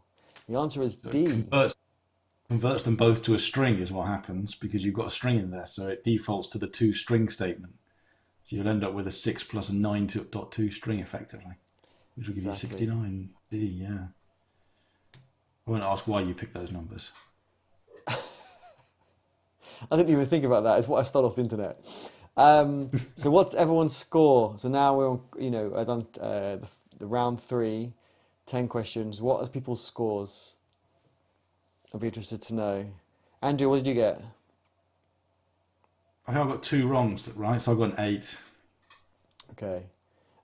The answer is So D. it converts them both to a string is what happens because you've got a string in there. So it defaults to the toString statement. So you'll end up with a 6 plus a 9.2 string effectively, which will give Exactly. you 69. D, yeah. I won't ask why you picked those numbers. I didn't even think about that. It's what I stole off the internet. So what's everyone's score? So now we're on, I've done the round 3, 10 questions. What are people's scores? I'd be interested to know. Andrew, what did you get? I think I got 2 wrongs, right? So I got an 8. Okay.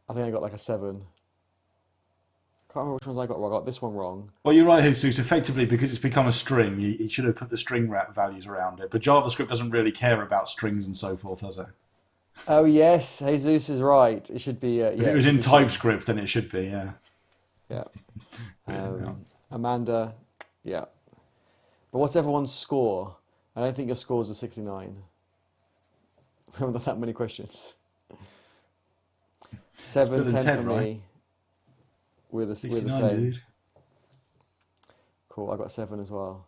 I think I got like a 7. Can't remember which ones I got wrong. I got this one wrong. Well, you're right, Jesus. Effectively, because it's become a string, you should have put the string values around it. But JavaScript doesn't really care about strings and so forth, does it? Oh yes, Jesus is right. It should be. If Yeah, it was should in be string. TypeScript, then it should be, yeah. Yeah. Yeah. Amanda, yeah. But what's everyone's score? I don't think your scores are 69. We haven't done that many questions. 7, better than 10 for 10, right? me. We're the 69, same. dude. Cool, I got 7 as well.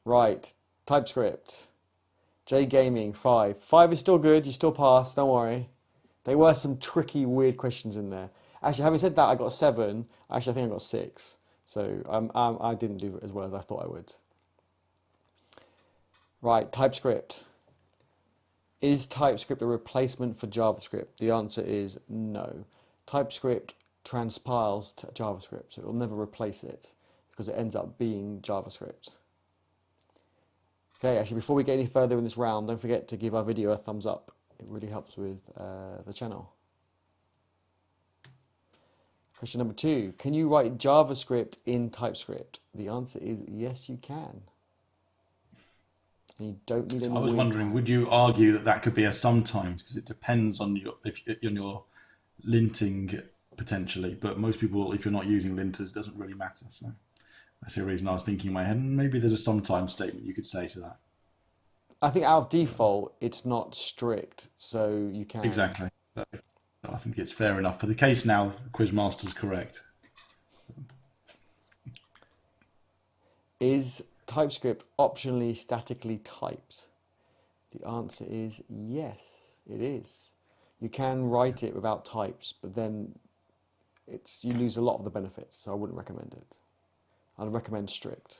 Right, TypeScript. J Gaming, 5. 5 is still good, you still passed, don't worry. There were some tricky, weird questions in there. Actually, having said that, I got 7. Actually, I think I got 6. So I didn't do as well as I thought I would. Right, TypeScript. Is TypeScript a replacement for JavaScript? The answer is no. TypeScript transpiles to JavaScript, so it will never replace it because it ends up being JavaScript. Okay, actually, before we get any further in this round, don't forget to give our video a thumbs up. It really helps with the channel. Question number 2. Can you write JavaScript in TypeScript? The answer is yes, you can. And you don't need any I was weird wondering, tags. would you argue that that could be a sometimes because it depends on your linting potentially, but most people, if you're not using linters, it doesn't really matter. So that's the reason I was thinking in my head. Maybe there's a sometimes statement you could say to that. I think out of default, it's not strict, so you can. Exactly. So I think it's fair enough for the case now. Quizmaster's correct. Is TypeScript optionally statically typed? The answer is yes, it is. You can write it without types, but then you lose a lot of the benefits, so I wouldn't recommend it. I'd recommend strict.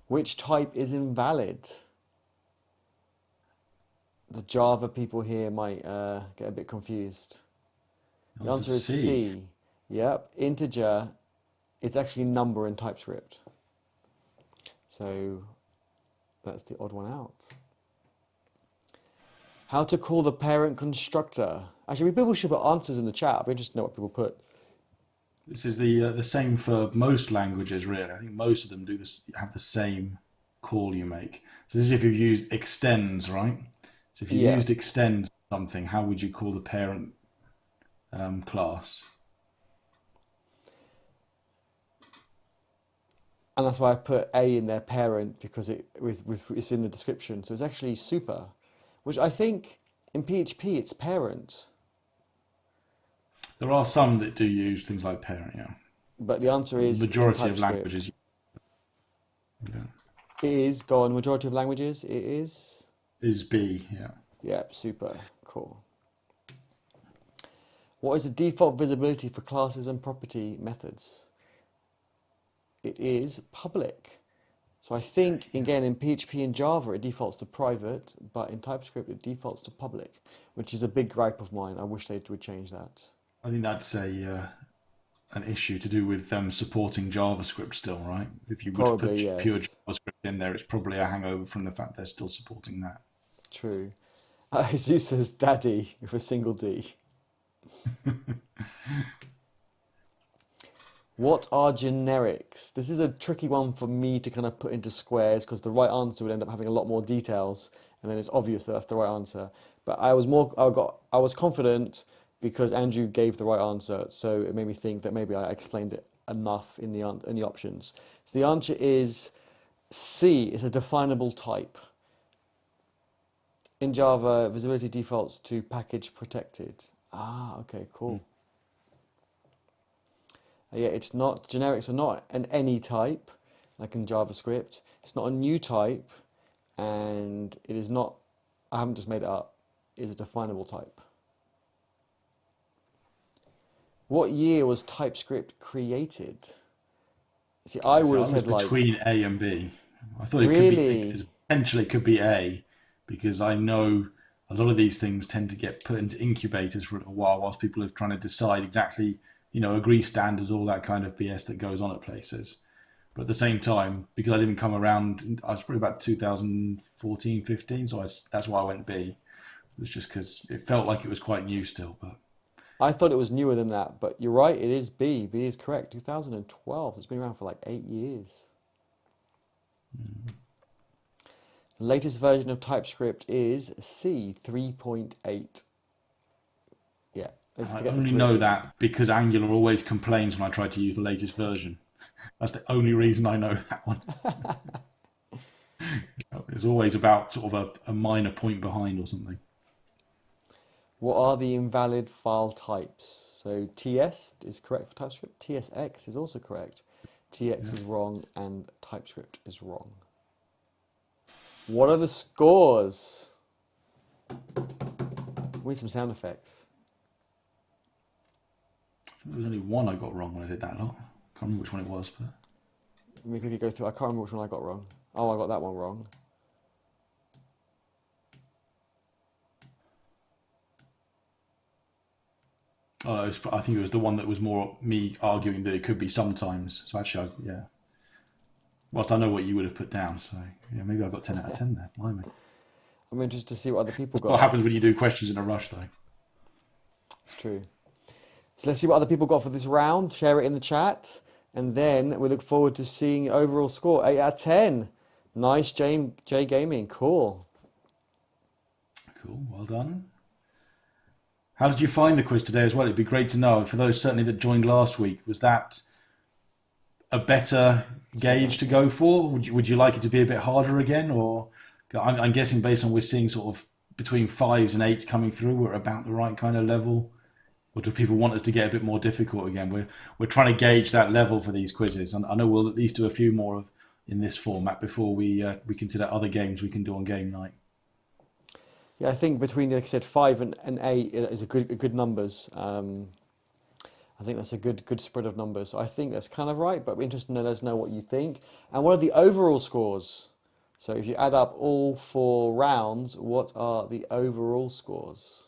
Which type is invalid? The Java people here might get a bit confused. The answer is C. Yep, integer. It's actually number in TypeScript. So that's the odd one out. How to call the parent constructor. Actually, people should put answers in the chat. I'd be interested to know what people put. This is the same for most languages, really. I think most of them do this. Have the same call you make. So this is if you've used extends, right? So if you Yeah. used extends something, how would you call the parent class? And that's why I put A in their parent, because it's in the description. So it's actually super, which I think in PHP it's parent. There are some that do use things like parent, yeah. But the answer is Majority in of TypeScript. languages. Yeah. It is, go on, majority of languages, it is. Is B, yeah. Yep, super, cool. What is the default visibility for classes and property methods? It is public. So I think, again, in PHP and Java, it defaults to private, but in TypeScript, it defaults to public, which is a big gripe of mine. I wish they would change that. I think that's a an issue to do with them supporting JavaScript still, right? If you were to put Probably, pure yes. JavaScript in there, it's probably a hangover from the fact they're still supporting that. True. Jesus says daddy with a single D. What are generics? This is a tricky one for me to kind of put into squares because the right answer would end up having a lot more details, and then it's obvious that that's the right answer. But I was confident because Andrew gave the right answer, so it made me think that maybe I explained it enough in the options. So the answer is C. It's a definable type. In Java, visibility defaults to package protected. Ah, okay, cool. Yeah, it's not, generics are not an any type, like in JavaScript. It's not a new type, and it is not, I haven't just made it up, it is a definable type. What year was TypeScript created? See, I would So I have was said like, between A and B. I thought it could be really? potentially it could be A because I know a lot of these things tend to get put into incubators for a little while whilst people are trying to decide exactly, agree standards, all that kind of BS that goes on at places. But at the same time, because I didn't come around, I was probably about 2014, 15, so that's why I went B. It was just because it felt like it was quite new still. But I thought it was newer than that, but you're right, it is B. B is correct, 2012. It's been around for like 8 years. The latest version of TypeScript is C 3.8. Yeah, I forget the only 3. know that because Angular always complains when I try to use the latest version. That's the only reason I know that one. It's always about sort of a minor point behind or something. What are the invalid file types? So TS is correct for TypeScript. TSX is also correct. TX Yeah. is wrong and TypeScript is wrong. What are the scores? We need some sound effects. There was only one I got wrong when I did that lot. Can't remember which one it was, but Let me quickly go through. I can't remember which one I got wrong. Oh, I got that one wrong. I think it was the one that was more me arguing that it could be sometimes. So actually, yeah. Whilst I know what you would have put down, so yeah, maybe I got 10 out of 10 there. Blimey. I'm interested to see what other people What got. happens when you do questions in a rush, though? It's true. So let's see what other people got for this round. Share it in the chat. And then we look forward to seeing your overall score. 8 out of 10. Nice, J Gaming. Cool. Cool, well done. How did you find the quiz today as well? It'd be great to know. For those certainly that joined last week, was that a better gauge to go for? Would you like it to be a bit harder again? Or I'm guessing based on we're seeing sort of between 5s and 8s coming through, we're about the right kind of level. Or do people want us to get a bit more difficult again? We're trying to gauge that level for these quizzes, and I know we'll at least do a few more in this format before we consider other games we can do on game night. Yeah, I think between, like I said, 5 and 8 is a good numbers. I think that's a good spread of numbers. So I think that's kind of right, but we're interested to let us know what you think. And what are the overall scores? So if you add up all 4 rounds, what are the overall scores?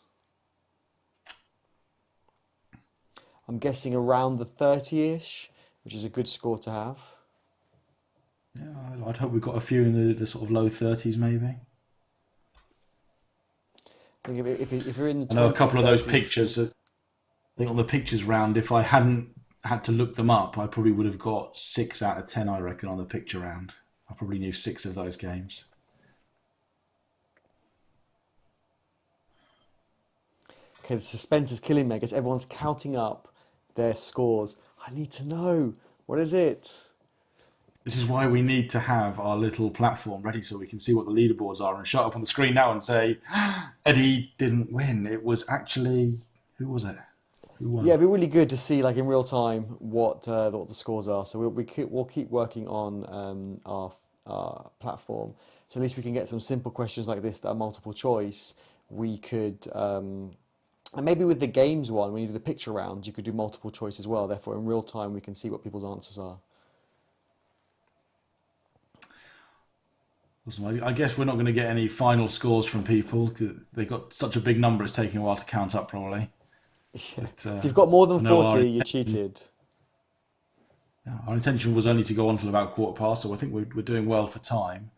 I'm guessing around the 30-ish, which is a good score to have. Yeah, I'd hope we've got a few in the sort of low 30s maybe. I think if you're in the I know a 20s, couple of those 30s, pictures. I think on the pictures round, if I hadn't had to look them up, I probably would have got 6 out of 10. I reckon on the picture round, I probably knew 6 of those games. Okay, the suspense is killing me. I guess everyone's counting up their scores. I need to know. What is it? This is why we need to have our little platform ready so we can see what the leaderboards are and shut up on the screen now and say, Eddie didn't win. It was actually, who was it? Who won? Yeah, it'd be really good to see, like in real time, what the scores are. So we'll keep working on our platform. So at least we can get some simple questions like this that are multiple choice. We could, and maybe with the games one, when you do the picture round, you could do multiple choice as well. Therefore, in real time, we can see what people's answers are. Awesome. I guess we're not going to get any final scores from people 'cause they got such a big number. It's taking a while to count up, probably. Yeah. But If you've got more I than know 40, you cheated. our intention was only to go on till about 1/4 past, so I think we're doing well for time.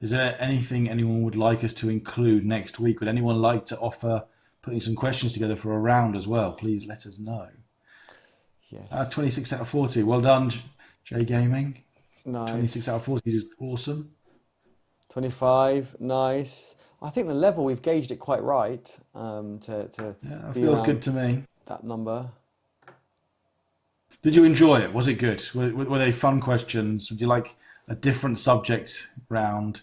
Is there anything anyone would like us to include next week? Would anyone like to offer putting some questions together for a round as well? Please let us know. Yes. 26 out of 40. Well done, J Gaming. 26 out of Nice. 40 is awesome. 25. Nice. I think the level, we've gauged it quite right to Yeah, that be feels good around to me. that number. Did you enjoy it? Was it good? Were they fun questions? Would you like a different subject round?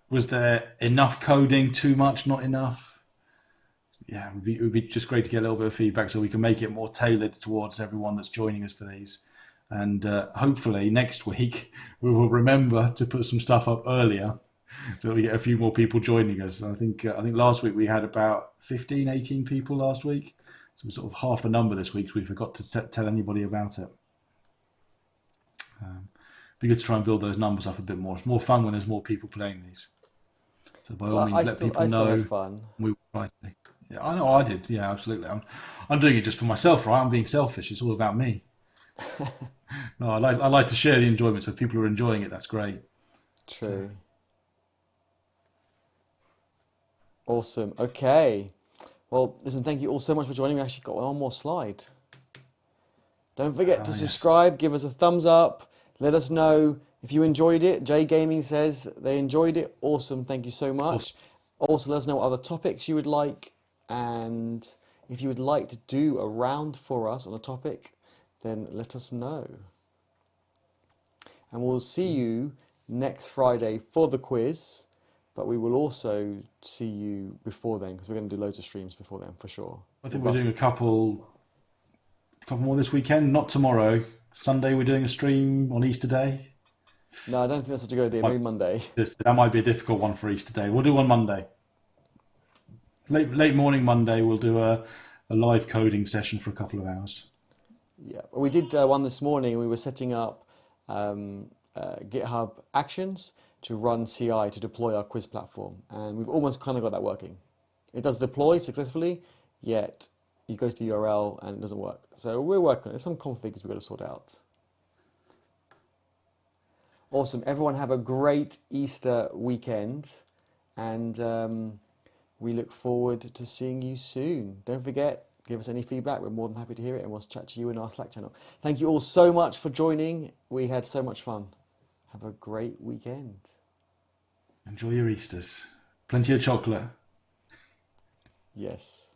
Was there enough coding? Too much? Not enough? Yeah, it would be just great to get a little bit of feedback so we can make it more tailored towards everyone that's joining us for these. And hopefully next week we will remember to put some stuff up earlier so that we get a few more people joining us. I think last week we had about 15, 18 people last week. So we're sort of half the number this week, so we forgot to tell anybody about it. Be good to try and build those numbers up a bit more. It's more fun when there's more people playing these. So by all Well, means, let people I still had know. fun. We will try to. Yeah, I know I did. Yeah, absolutely. I'm doing it just for myself, right? I'm being selfish. It's all about me. No, I like to share the enjoyment. So if people are enjoying it, that's great. So, True. Awesome. Okay. Well, listen, thank you all so much for joining. We actually got one more slide. Don't forget to yes. subscribe, give us a thumbs up, let us know if you enjoyed it. J Gaming says they enjoyed it. Awesome. Thank you so Awesome. much. Also, let us know what other topics you would like, and if you would like to do a round for us on a topic, then let us know. And we'll see you next Friday for the quiz, but we will also see you before then because we're going to do loads of streams before then for sure. I think With we're us. doing a couple more this weekend. Not tomorrow. Sunday we're doing a stream on Easter Day. No, I don't think that's such a good idea. Maybe Monday. That might be a difficult one for Easter Day. We'll do one Monday. Late morning Monday. We'll do a live coding session for a couple of hours. Yeah, well, we did one this morning. And we were setting up GitHub Actions to run CI to deploy our quiz platform, and we've almost kind of got that working. It does deploy successfully, yet you go to the URL and it doesn't work. So we're working on it. There's some configs we've got to sort out. Awesome. Everyone have a great Easter weekend, and we look forward to seeing you soon. Don't forget, give us any feedback. We're more than happy to hear it, and we'll chat to you in our Slack channel. Thank you all so much for joining. We had so much fun. Have a great weekend. Enjoy your Easters. Plenty of chocolate. Yes.